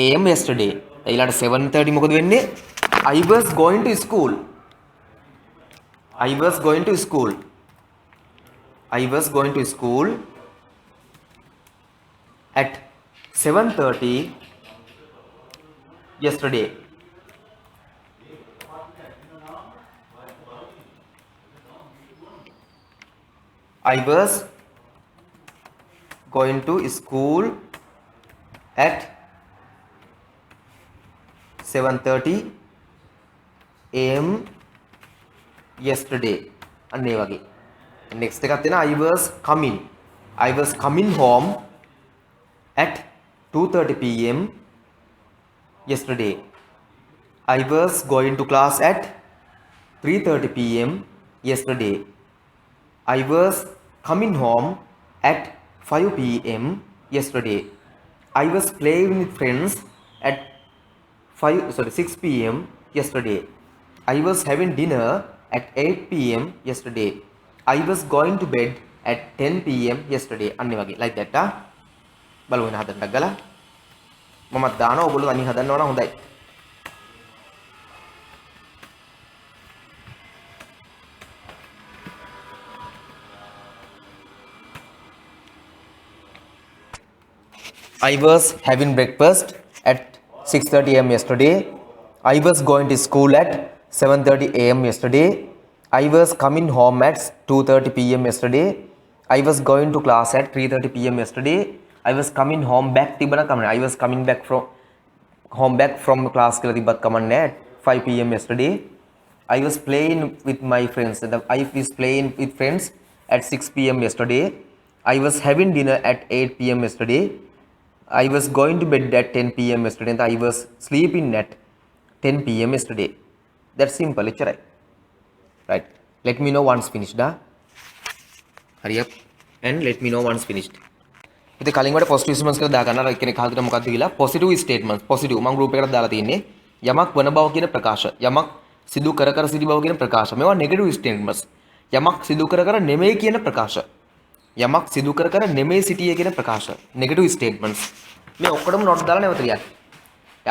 am yesterday ඊළඟට 7:30 මොකද වෙන්නේ I was going to school at 7:30 yesterday I was going to school at 7:30 am yesterday අන්න ඒ වගේ next එකක් තියෙනවා I was coming home at 2:30 pm yesterday I was going to class at 3:30 pm yesterday I was coming home at 5 pm yesterday I was playing with friends at 6 p.m. yesterday. I was having dinner at 8 p.m. yesterday. I was going to bed at 10 p.m. yesterday. අන්න වගේ like that බලමු වෙන හදන්නක් ගලා මමත් දානවා ඔයගොල්ලෝ අනින් හදන්න ඕන හොඳයි. I was having breakfast at 6:30 a.m. yesterday. I was going to school at 7:30 a.m. yesterday. I was coming home at 2:30 p.m. yesterday. I was going to class at 3:30 p.m. yesterday. I was coming home back තිබුණා කමන්නේ. I was coming back from home back from class කියලා තිබ්බත් කමන්නේ at 5 p.m. yesterday. I was playing with my friends. I was playing with friends at 6 p.m. yesterday. I was having dinner at 8 p.m. yesterday. I was going to bed at 10 p.m. yesterday and I was sleeping at 10 p.m. yesterday. That's simple. It's right. Right. Let me know once finished. Hurry up and let me know once finished. ඉතින් කලින් වල positive statements කියලා දාගන්න අර කෙනෙක් අහලා තියෙන මොකක්ද කියලා positive statements positive මම group එකකට දාලා තියෙන්නේ යමක් වන බව කියන ප්‍රකාශ යමක් සිදු කර කර සිටි බව කියන ප්‍රකාශ මේවා negative statements යමක් සිදු කර කර නෙමෙයි කියන ප්‍රකාශ යමක් සිදු කර කර නෙමෙයි සිටියේ කියන ප්‍රකාශ negative statements මේ ඔක්කොටම note දාලා නැවත ලියන්න.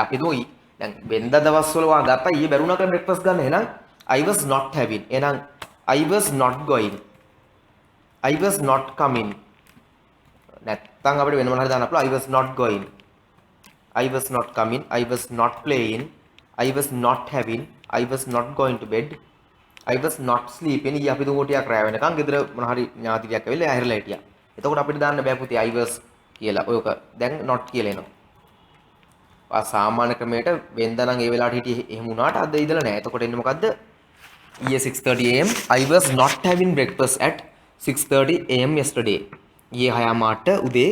අපි දුයි දැන් වෙනද දවස්වල වා ගත්තා ඊයේ බැරුණා කරන breakfast ගන්න එහෙනම් I was not having එහෙනම් I was not going I was not coming නැත්තම් අපිට වෙන මොනවා හරි දාන්න අපල I was not going I was not coming I was not playing I was not having I was not going to bed I was not sleeping ඊ අපි දුඟ ටිකක් රැ වෙනකන් ගෙදර මොන හරි ඥාති ටිකක් ඇවිල්ලා ඇහැරලා හිටියා. එතකොට අපිට දාන්න බෑ පුතේ I was කියලා. ඔයක දැන් not කියලා එනවා. ආ සාමාන්‍ය ක්‍රමයට වෙනද නම් ඒ වෙලාවට හිටියේ එහෙම වුණාට අද ඉඳලා නෑ. එතකොට එන්නේ මොකද්ද? ඊයේ 6:30 am I was not having breakfast at 6:30 am yesterday. ඊයේ 6 මාට උදේ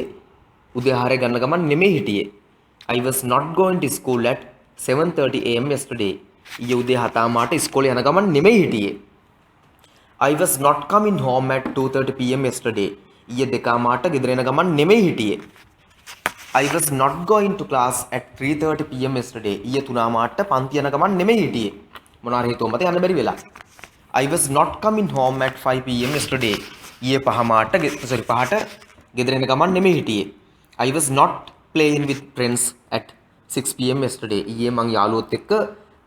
ආහාරය ගන්න ගමන් නෙමෙයි හිටියේ. I was not going to school at 7:30 am yesterday. ඊයේ උදේ 7 මාට ඉස්කෝලේ යන ගමන් නෙමෙයි හිටියේ. I was not coming home at 2:30 pm yesterday. ඊයේ 2 මාට ගෙදර එන ගමන් නෙමෙයි හිටියේ. I was not going to class at 3:30 pm yesterday. ඊයේ 3 මාට පන්ති යන ගමන් නෙමෙයි හිටියේ. මොනවා හරි හේතුවක් මත යන්න බැරි වෙලා. I was not coming home at 5 pm yesterday. ඊයේ 5 මාට 5ට ගෙදර එන ගමන් නෙමෙයි හිටියේ. I was not playing with friends at 6 pm yesterday. ඊයේ මං යාළුවොත් එක්ක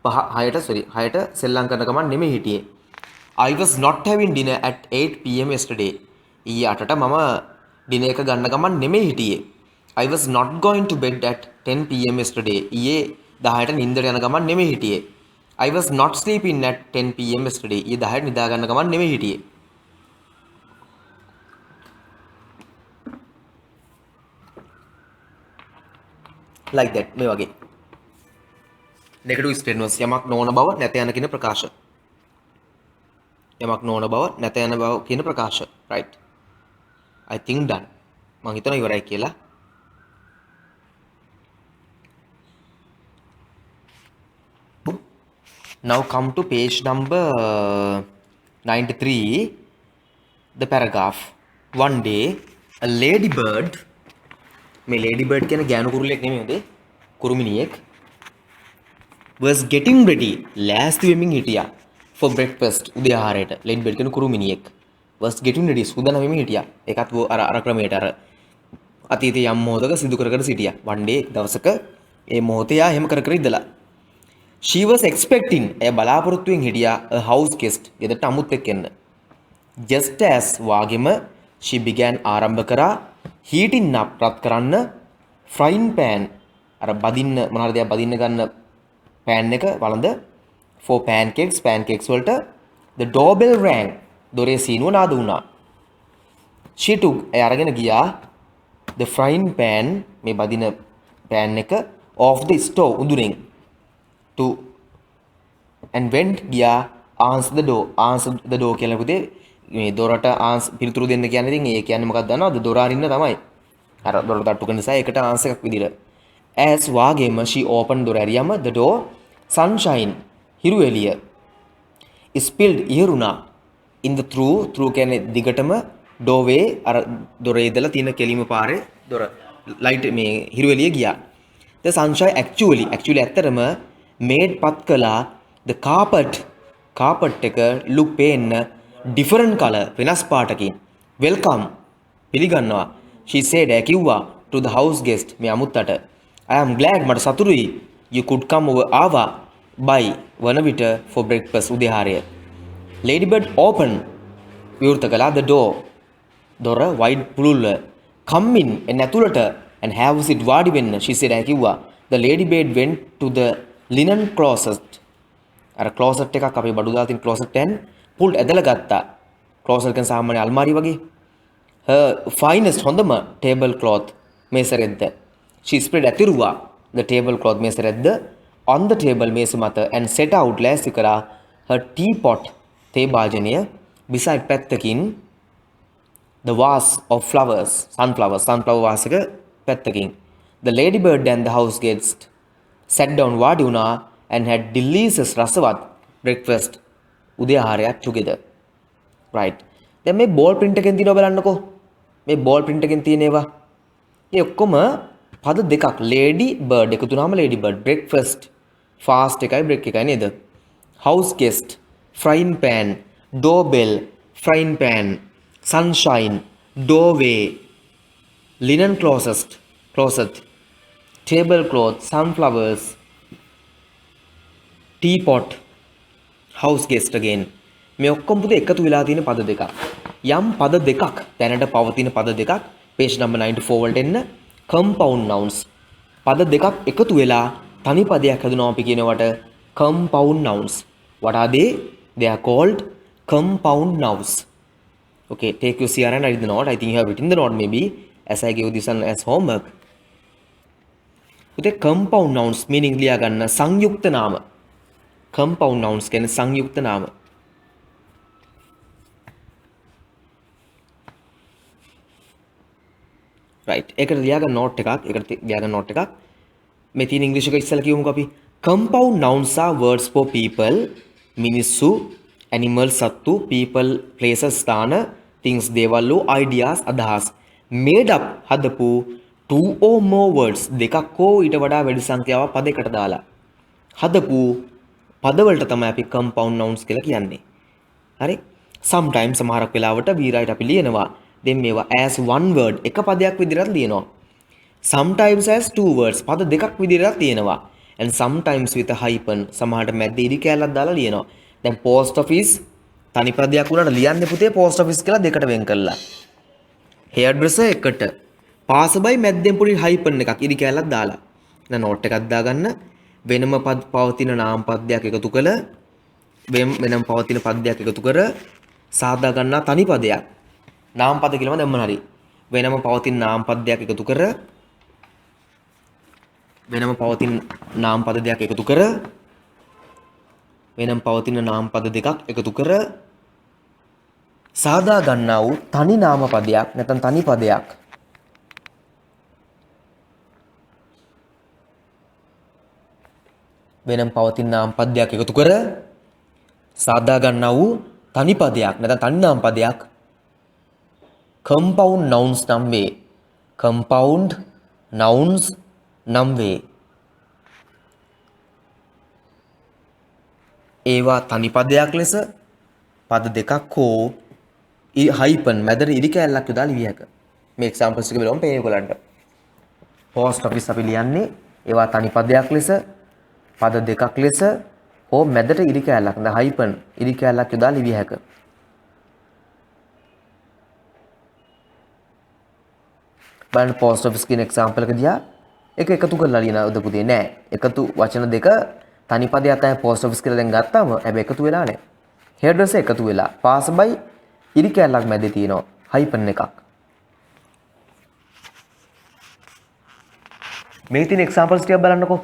6ට සෙල්ලම් කරන ගමන් නෙමෙයි හිටියේ. I was not having dinner at 8 pm yesterday. ඊයේ 8ට මම ඩිනර් එක ගන්න ගමන් නෙමෙයි හිටියේ. I was not going to bed at 10 pm yesterday. ඊයේ 10ට නිින්දට යන ගමන් නෙමෙයි හිටියේ. I was not sleeping at 10 pm yesterday. ඊයේ 10ට නිදා ගන්න ගමන් නෙමෙයි හිටියේ. like that මේ වගේ negative statements යමක් නොවන බව නැත යන කියන ප්‍රකාශ යමක් නොවන බව නැත යන බව කියන ප්‍රකාශ right I think done මම හිතනවා ඉවරයි කියලා. Now come to page number 93 the paragraph. One day a ladybird මේ ladybird කියන ගෑනු කුරුල්ලෙක් නෙමෙයි හොඳේ කුරුමිනියෙක් was getting ready ලෑස්ති වෙමින් හිටියා for breakfast උදේ ආහාරයට ladybird කියන කුරුමිනියෙක් was getting ready සූදානම් වෙමින් හිටියා. ඒකත් අර ක්‍රමයට අර අතීතයේ යම් මොහොතක සිදු කර කර සිටියා. one day දවසක ඒ මොහොතේ යා එහෙම කර කර ඉඳලා she was expecting එය බලාපොරොත්තුෙන් හිටියා a house guest ගෙදරට අමුත්තෙක් එන්න. just as වාගෙම she began ආරම්භ කරා heating up රත් කරන්න frying pan අර බදින්න මොනවාරි දෙයක් බදින්න ගන්න pan එක වළඳ for pancakes වලට the doorbell rang දොරේ සීනුව නාද වුණා. she took එය අරගෙන ගියා the frying pan මේ බදින pan එක off the stove උඳුරෙන් to and went ගියා answer the door කියලා පුතේ මේ දොරට පිළිතුරු දෙන්න කියන්නේ ඉතින් ඒ කියන්නේ මොකක්ද දන්නවද දොර අරින්න තමයි අර දොර තට්ටු කරන නිසා ඒකට ආන්සර් එකක් විදිහට as වාගේම she opened දොර ඇරියම the door sunshine හිරු එළිය spilled ඉහරුණා in the through කියන්නේ දිගටම doorway අර දොරේ ඉඳලා තියෙන කෙලිම පාරේ දොර ලයිට් මේ හිරු එළිය ගියා. The sunshine actually ඇත්තටම made පත් කළා the carpet එක look පේන්න different color වෙනස් පාටකින්. welcome පිළිගන්නවා. she said කිව්වා to the house guest මේ අමුත්තට. I am glad මට සතුටුයි you could come over ආවා by වන විට for breakfast උදේහාරය. ladybird opened විවෘත කළා the door දොර wide පුළුල්ව. come in එන්න ඇතුළට and have a seat වාඩි වෙන්න she said කිව්වා. the ladybird went to the linen closet අර closet එකක් අපි බඩු දාලා තියෙන closet එකෙන් pulled ඇදලා ගත්තා. closet එකෙන් සාමාන්‍ය අල්මාරිය වගේ. her finest හොඳම table cloth මේස රෙද්ද. she spread ඇතිරුවා the table cloth මේස රෙද්ද on the table මේස මත and set out ලෑස්ති කරා her teapot තේ භාජනය beside පැත්තකින් the vase of flowers sunflower vase එක පැත්තකින්. the ladybird and the house guest sat down වාඩි වුණා and had delicious රසවත් breakfast උදේ ආහාරයක් together. right. දැන් මේ ball print එකෙන් තියෙනවා බලන්නකෝ. මේ ball print එකෙන් තියෙන ඒවා. ඒ ඔක්කොම පද දෙකක් lady bird එකතු වුණාම lady bird breakfast fast එකයි break එකයි නේද? house guest frying pan doorbell frying pan sunshine doorway linen closet tablecloth sunflowers teapot house guest again මේ ඔක්කොම පුතේ එකතු වෙලා තියෙන පද දෙකක්. යම් පද දෙකක් දැනට පවතින පද දෙකක් page number 94 වලට එන්න compound nouns පද දෙකක් එකතු වෙලා තනි පදයක් හදුනවා අපි කියනවට compound nouns. what are they? They are called compound nouns. okay, take your CR and write the note. I think you have written the note maybe as I gave this one as homework. පුතේ compound nouns meaning ලියා ගන්න සංයුක්ත නාම. compound nouns කියන්නේ සංයුක්ත නාම. right. ඒකට ලියා ගන්න note එකක්. මේ තියෙන ඉංග්‍රීසි එක ඉස්සෙල්ලා කියමුකෝ අපි. compound nouns are words for people මිනිස්සු animals සත්තු people places ස්ථාන things දේවල් ideas අදහස් made up හදපු two or more words දෙකක් හෝ ඊට වඩා වැඩි සංඛ්‍යාවක් පදයකට දාලා හදපු පදවලට තමයි අපි compound nouns කියලා කියන්නේ. හරි? sometimes සමහරක් වෙලාවට we write අපි ලියනවා then මේවා as one word එක පදයක් විදිහට ලියනවා. sometimes as two words පද දෙකක් විදිහට ලියනවා. and sometimes with a hyphen සමහරට මැද්දේ ඉරි කැලක් දාලා ලියනවා. දැන් post office තනි පදයක් වුණාට ලියන්නේ පුතේ post office කියලා දෙකට වෙන් කරලා. hairdresser එකට passerby මැද්දෙන් පොඩි hyphen එකක් ඉරි කැලක් දාලා. දැන් note එකක් දාගන්න වෙනම පවතින නාම පදයක් එකතු කළ වෙනම පවතින පදයක් එකතු කර සාදා ගන්නා තනි පදයක්. නාම පද කියලාම දැම්මම හරි. වෙනම පවතින නාම පදයක් එකතු කර වෙනම පවතින නාම පද දෙකක් එකතු කර වෙනම පවතින නාම පද දෙකක් එකතු කර සාදා ගන්නා වූ තනි නාම පදයක් නැත්නම් තනි පදයක්. වෙනම පවතින නාම පදයක් එකතු කර සාදා ගන්නා වූ තනි පදයක් නැත්නම් තනි නාම පදයක් compound nouns නම් වේ. compound nouns නම් වේ. ඒවා තනි පදයක් ලෙස පද දෙකක් හෝ hyphen මැදට ඉරි කැලක් යොදා ලිවිය හැක. මේ examples එක බලමු පේන්නේ ඔයගලන්ට. post office අපි ලියන්නේ ඒවා තනි පදයක් ලෙස පද දෙකක් ලෙස හෝ මැදට ඉරි කැලක් ද hyphen ඉරි කැලක් යොදා ලිවිය හැක. බලන්න post office කියන example එක දිහා එක එකතු කරලා ලියනවද පුතේ? නෑ. එකතු වචන දෙක තනි පදයක් තමයි post office කියලා දැන් ගත්තාම හැබැයි එකතු වෙලා නෑ. hairdresser එකතු වෙලා passerby ඉරි කැලක් මැදේ තියෙනවා hyphen එකක්. මේ තියෙන examples ටික බලන්නකෝ.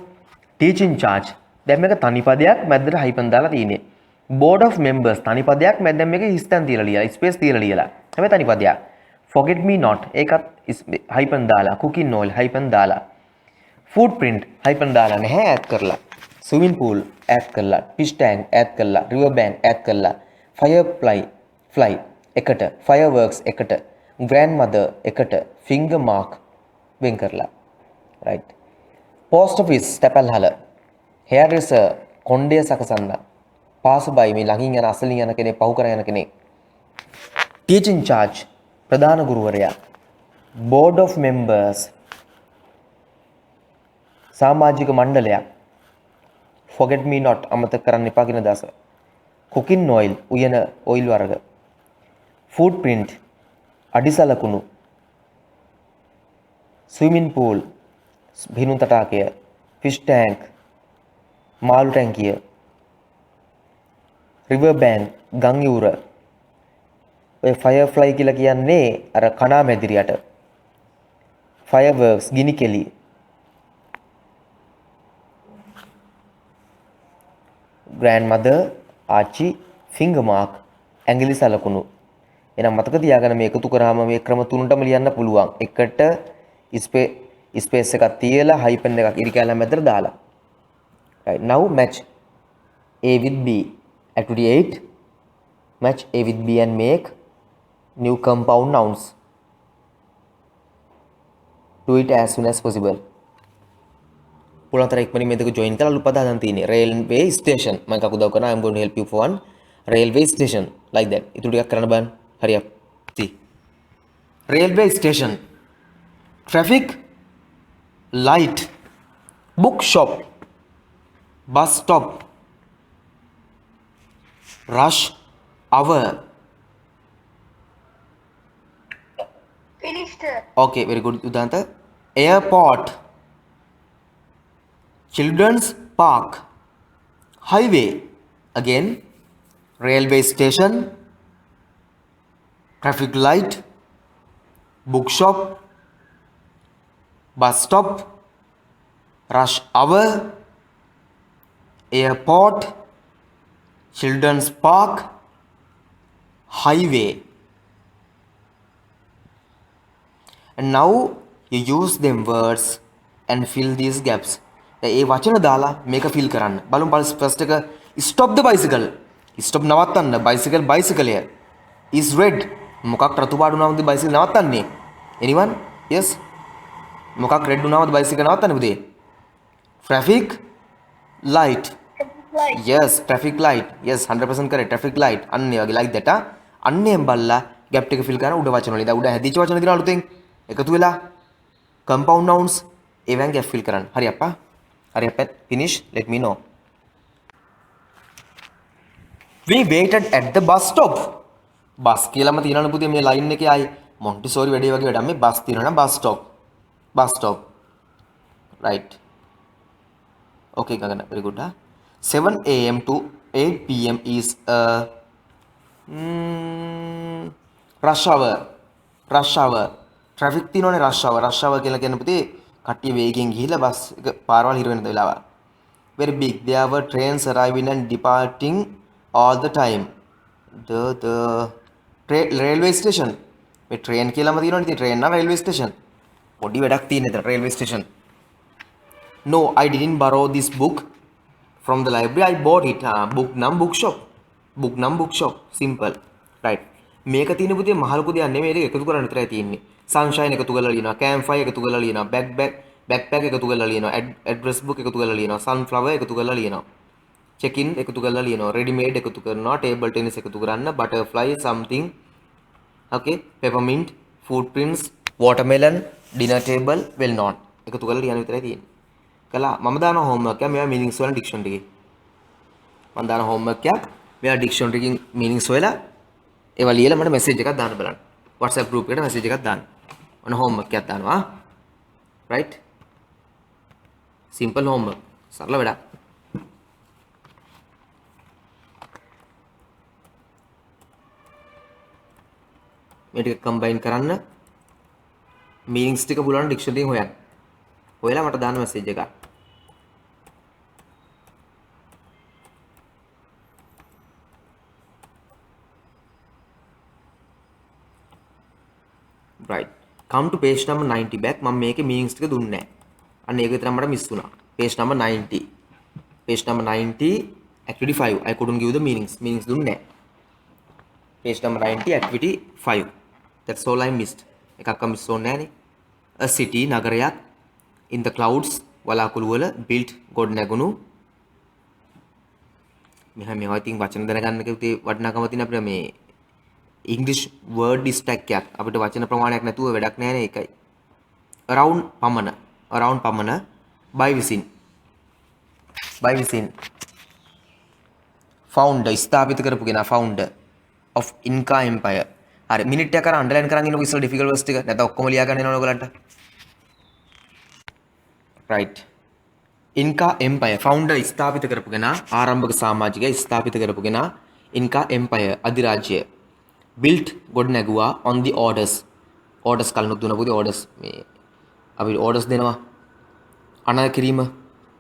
teaching charge දැන් මේක තනි පදයක් මැදට hyphen දාලා තියෙන්නේ. board of members තනි පදයක් මැදෙන් මේක හිස්තැන් තියලා ලියලා space තියලා ලියලා. හැබැයි තනි පදයක්. forget me not ඒකත් hyphen දාලා cooking oil hyphen දාලා. footprint hyphen දාලා නැහැ add කරලා. swimming pool add කරලා. fish tank add කරලා. river bank add කරලා. fly එකට fireworks එකට grandmother එකට finger mark වෙන් කරලා. right. post office තැපැල්හල. hairdresser කොණ්ඩය සකසන්න. passerby මේ ළඟින් යන අසලින් යන කෙනෙක් පහු කරගෙන යන කෙනෙක්. teaching charge ප්‍රධාන ගුරුවරයා. board of members සමාජික මණ්ඩලයක්. forget me not අමතක කරන්න එපා කියන දස. cooking oil උයන oil වර්ග. footprint අඩිසලකුණු. swimming pool බිනුම් තටාකය. fish tank මාළු ටැංකිය. river bank ගම් යූර. ඔය firefly කියලා කියන්නේ අර කණා මැදිරියට. fireworks ගිනි කෙලි. grandmother ආච්චි finger mark ඇඟිලි සලකුණු. එහෙනම් මතක තියාගන්න මේ එකතු කරාම මේ ක්‍රම තුනටම ලියන්න පුළුවන්. එකට ස්පේස් එකක් තියලා හයිපන් එකක් ඉරි කැලම මැදට දාලා. right now match A with B. activity 8 match A with B and make new compound nouns. do it as soon as possible. පුළතර ඉක්මනින් මේ දෙක join කරලා අලුත් පද හදන්න තියෙන්නේ. railway station මම එකක් උදව් කරනවා. I am going to help you for one railway station like that. ඊට ටිකක් කරන්න බලන්න. hurry up. see railway station traffic light bookshop bus stop rush hour. Finished. okay very good udanta. airport children's park highway again railway station traffic light bookshop bus stop rush hour airport children's park highway. and now you use them words and fill these gaps. ඒ වචන දාලා මේක fill කරන්න. බලමු first එක stop the bicycle. stop නවත්තන්න bicycle is red. මොකක් රතු පාට වුණාමද bicycle නවත්තන්නේ? anyone? yes. මොකක් red වුණාමද bicycle නවත්තන්නේ පුතේ? traffic light. Light. yes traffic light yes 100% correct traffic light අන්න ඒ වගේ like that අන්නේම බල්ලා gap එක fill කරන උඩ වචන වල. දැන් උඩ හැදිච්ච වචන දිනවා අලුතෙන් එකතු වෙලා compound nouns ඒවෙන් gap fill කරන්න. හරි අප්පා. hurry up and finish let me know. we waited at the bus stop. bus කියලාම තියෙනවනේ පුතේ මේ line එකේ ආයි මොන්ටිසෝරි වැඩේ වගේ වැඩක් මේ bus තියෙනවා නම් bus stop right okay ගගන very good 7 am to 8 pm is rush hour traffic තියෙනවනේ rush hour කියලා කියන්නේ පුතේ කට්ටිය වේගෙන් ගිහිල්ලා බස් එක පාරවල් හිර වෙන වෙලාව. very big there were trains arriving and departing all the time. the railway station මේ train කියලාම තියෙනවනේ ඉතින් train නම් railway station පොඩි වැඩක් තියෙන එතන railway station. no I didn't borrow this book from the library I bought it. book නම් bookshop simple right. මේක තියෙන පුතේ මහලුකු දෙයක් නෙමෙයි ඒක එකතු කරන්න විතරයි තියෙන්නේ. sunshine එකතු කරලා ලියනවා campfire එකතු කරලා ලියනවා backpack එකතු කරලා ලියනවා address book එකතු කරලා ලියනවා sunflower එකතු කරලා ලියනවා check in එකතු කරලා ලියනවා ready made එකතු කරනවා table tennis එකතු කරන්න butterfly something okay peppermint footprints watermelon dinner table well known එකතු කරලා ලියන්න විතරයි තියෙන්නේ. කළා මම දාන homework එක මෙයා meanings වල dictionary එකේ මම දාන homework එක මෙයා dictionary එකකින් meanings හොයලා ඒවා ලියලා මට message එකක් දාන්න බලන්න. WhatsApp group එකට message එකක් දාන්න. ඔන්න homework එකක් දානවා. right simple homework සරල වැඩක්. මේ ටික combine කරන්න meanings ටික පුළුවන් dictionary එකෙන් හොයන්න. හොයලා මට දාන්න message එකක්. right come to page number 90 back මම මේකේ meanings ටික දුන්නේ නැහැ. අන්න ඒක විතරක් මට miss වුණා. page number 90 activity 5 I couldn't give the meanings දුන්නේ නැහැ. page number 90 activity 5 that's all I missed. එකක්ම miss ඕනේ නැහනේ. a city නගරයක් in the clouds වලාකුළු වල built ගොඩ නැගුණු මෙහා මේවා ඉතින් වචන දැනගන්න කිව්වේ වටිනාකම තියෙන අපිට මේ ඉංග්‍රීසි වර්ඩ් ස්ටැක් එකක් අපිට වචන ප්‍රමාණයක් නැතුව වැඩක් නැහැ නේ ඒකයි around පමණ by within founder ස්ථාපිත කරපු කෙනා founder of Inca empire හරි මිනිට් එකක් අර අන්ඩර්ලයින් කරන් ඉන්නකො ඉස්සෙල්ලා ඩිෆිකල්ට් වර්ඩ්ස් ටික නැත්නම් ඔක්කොම ලියා ගන්න වෙනවනේ ඔයගලන්ට right Inca empire founder ස්ථාපිත කරපු කෙනා ආරම්භක සමාජිකය ස්ථාපිත කරපු කෙනා Inca empire අධිරාජ්‍යය built ගොඩ නැගුවා on the orders කලනුත් දුන පුතේ orders මේ අපි orders දෙනවා අනාර කිරීම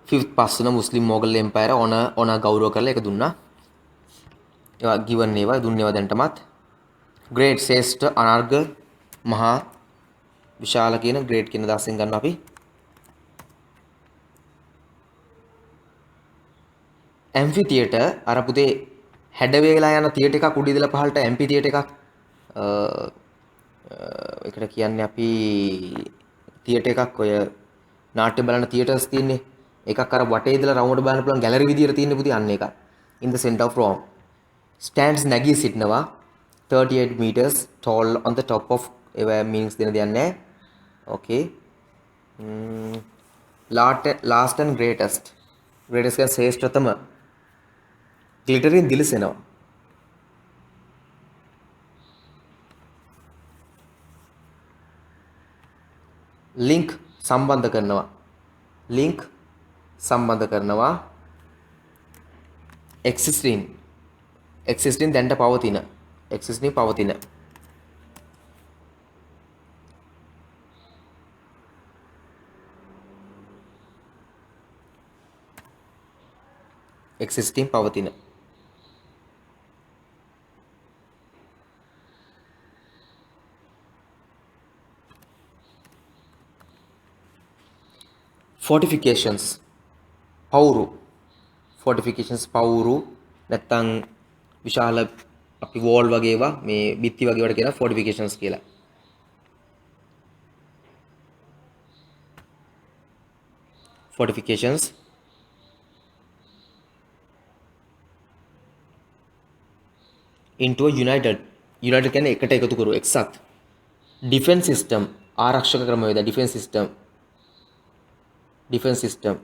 5th පස්සන මුස්ලිම් මොගල් empire ඕන ගෞරව කරලා ඒක දුන්නා ඒවා given ඒවා දුන්නේවා දැන්ටමත් great ශ්‍රේෂ්ඨ අනර්ග මහා විශාල කියන great කියන දාසෙන් ගන්න අපි amphitheater අර පුතේ හැඩ වේලා යන තියටර් එකක් උඩ ඉඳලා පහළට amphitheater එකක් ඒකට කියන්නේ අපි තියටර් එකක් ඔය නාට්‍ය බලන තියටර්ස් තියෙන්නේ එකක් අර වටේ ඉඳලා රවුමට බලන්න පුළුවන් ගැලරි විදියට තියෙන්නේ පුතේ අන්න එක in the center of Rome stands නැගී සිටිනවා 38 meters tall on the top of ඒවා meanings දෙන දෙයක් නැහැ okay last and greatest කියන්නේ ශ්‍රේෂ්ඨතම glittering දිලිසෙනවා link සම්බන්ධ කරනවා existing දැන්ට පවතින fortifications පවුරු නැත්තම් විශාල අපි වෝල් වගේ ඒවා මේ බිත්ති වගේ වලට කියන fortifications කියලා fortifications into a united කියන්නේ එකට එකතු කරු එක්සත් defense system ආරක්ෂක ක්‍රමවේද defense system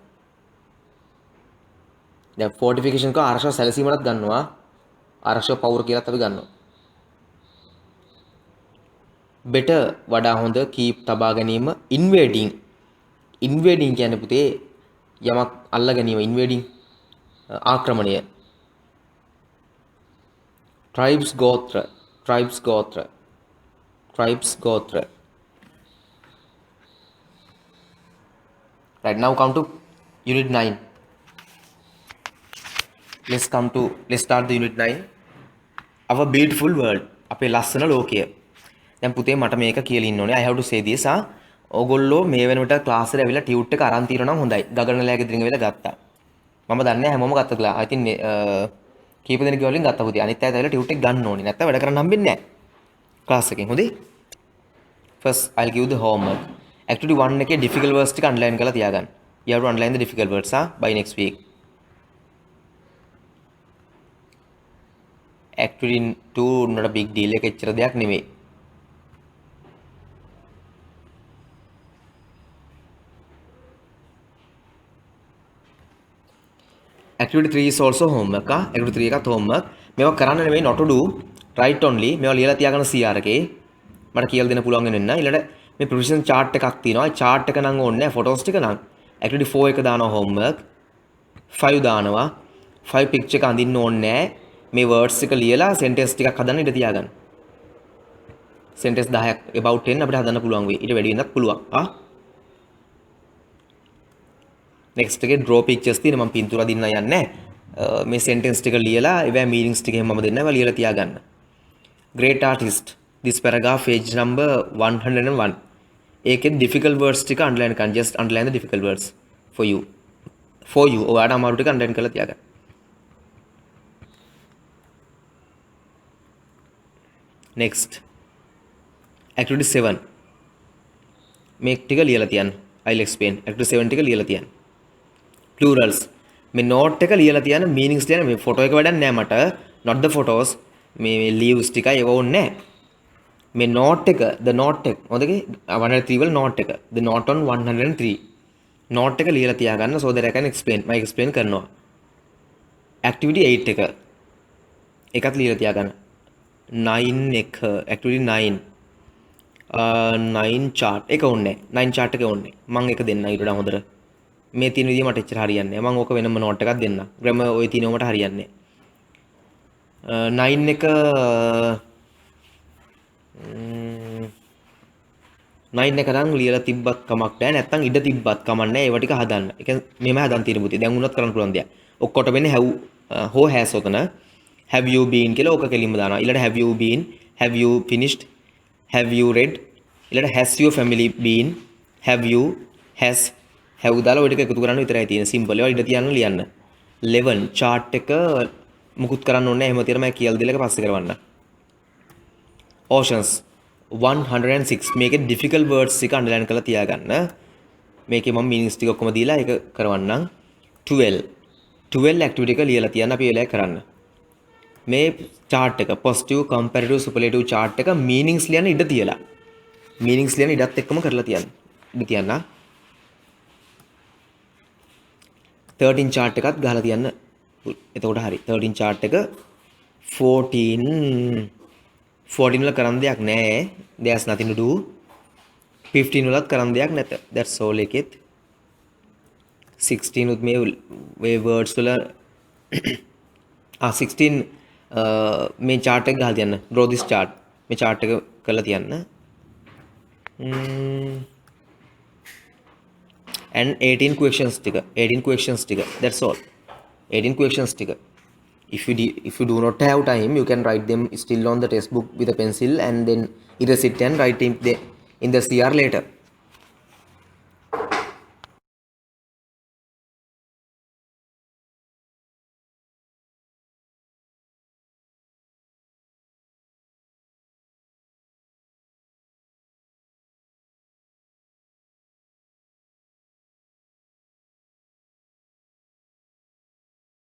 දැන් fortification එක ආරක්ෂක සැලසීමකට ගන්නවා ආරක්ෂක පවුර කියලාත් අපි ගන්නවා better වඩා හොඳ keep තබා ගැනීම invading කියන්නේ පුතේ යමක් අල්ල ගැනීම invading ආක්‍රමණය tribes ගෝත්‍ර right now come to unit 9 let's start the unit 9 our beautiful world අපේ ලස්සන ලෝකය දැන් පුතේ මට මේක කියලා ඉන්න ඕනේ I have to say this ඕගොල්ලෝ මේ වෙනකොට ක්ලාස් එකට ඇවිල්ලා ටියුට් එක අරන් තියනවා නම් හොඳයි ගගනලයා ගෙදරින් ඇවිල්ලා ගත්තා මම දන්නේ නැහැ හැමෝම ගත්තා කියලා I think කීප දෙනෙක් වලින් ගත්තා පුතේ අනිත් අයත් ඇවිල්ලා ටියුට් එක ගන්න ඕනේ නැත්නම් වැඩ කරන්න හම්බෙන්නේ නැහැ ක්ලාස් එකෙන් හොඳයි first I'll give the homework activity 1 එකේ difficult words ටික underline කරලා තියාගන්න you have to underline the difficult words by next week activity 2 not a big deal එක එච්චර දෙයක් නෙමෙයි activity 3 is also homework activity 3 එකත් homework මේවා කරන්න නෙමෙයි not to do write only මේවා ලියලා තියාගන්න CR එකේ මට කියලා දෙන්න පුළුවන් වෙන ඊළඟට මේ ප්‍රොවිෂන් chart එකක් තියෙනවා chart එක නම් ඕනේ නැහැ photos ටික නම් activity 4 එක දානවා homework 5 දානවා 5 picture එක අඳින්න ඕනේ නැහැ මේ words එක ලියලා sentence ටිකක් හදන්න ඉඩ තියාගන්න sentence 10ක් about 10 අපිට හදන්න පුළුවන් වෙයි ඊට වැඩි වෙනත් පුළුවන් next එකේ draw pictures තියෙන මම පින්තූර අදින්න යන්නේ නැහැ මේ sentence ටික ලියලා ඒවා meanings ටික එහෙම මම දෙන්නවා ඒවා ලියලා තියාගන්න great artist this paragraph page number 101 ඒකේ difficult words ටික underline කරන්න just underline the difficult words for you ඔයාට අමාරු ටික underline කරලා තියාගන්න next activity 7 මේ ටික ලියලා තියන්න. I'll explain. activity 7 ටික ලියලා තියන්න. plurals මේ note එක ලියලා තියන්න meanings ලියන්න. මේ photo එක වැඩක් නෑ මට. not the photos. මේ leaves ටිකයි ඒව ඕනේ නෑ. මේ note එක the note එක මොකද 103 වල note එක the note on 103 note එක ලියලා තියාගන්න so that I can explain මම explain කරනවා. activity 8 එක එකත් ලියලා තියාගන්න. 9 එක activity 9 9 chart එක ඕනේ 9 chart එක ඕනේ මම එක දෙන්න ඊට වඩා හොඳට මේ තියෙන විදිහ මට එච්චර හරියන්නේ නැහැ මම ඕක වෙනම note එකක් දෙන්න grammar ඔය තියෙනව මට හරියන්නේ 9 එක 9 එක නම් ලියලා තිබ්බත් කමක් නැහැ නැත්තම් ඉඩ තිබ්බත් කමක් නැහැ ඒව ටික හදන්න ඒක මෙහෙම හදන් තියෙන පුතේ දැන් උනත් කරන්න පුළුවන් දෙයක් ඔක්කොට වෙන්නේ have හෝ has ඔතන have you been කියලා ඕක කෙලින්ම දානවා ඊළඟට have you been have you finished have you read ඊළඟට has your family been have you has have දාලා ඔය ටික එකතු කරන්න විතරයි තියෙන්නේ simple ඒවා ඉඳ තියන්න ලියන්න 11 chart එක මුකුත් කරන්න ඕනේ නැහැ එහෙම තියලා මම කියලා දෙල එක පස්සේ කරවන්න oceans 106 මේකේ difficult words එක underline කරලා තියාගන්න මේකේ මම meanings ටික ඔක්කොම දීලා ඒක කරවන්නම් 12 activity එක ලියලා තියන්න අපි වෙලාවක කරන්න මේ chart එක positive comparative superlative chart එක meanings ලියන්න ඉඩ තියලා meanings ලියන්න ඉඩත් එක්කම කරලා තියන්න ඉඩ තියන්න 13 chart එකත් ගහලා තියන්න එතකොට හරි 13 chart එක 14 වල කරන්න දෙයක් නැහැ there's nothing to do 15 වලත් කරන්න දෙයක් නැත that's all එකෙත් 16 උත් මේ words වල 16 මේ chart එක ගහලා තියන්න draw this chart මේ chart එක කරලා තියන්න and 18 questions ටික that's all 18 questions ටික if you do not have time you can write them still on the textbook with a pencil and then either sit and write in the CR later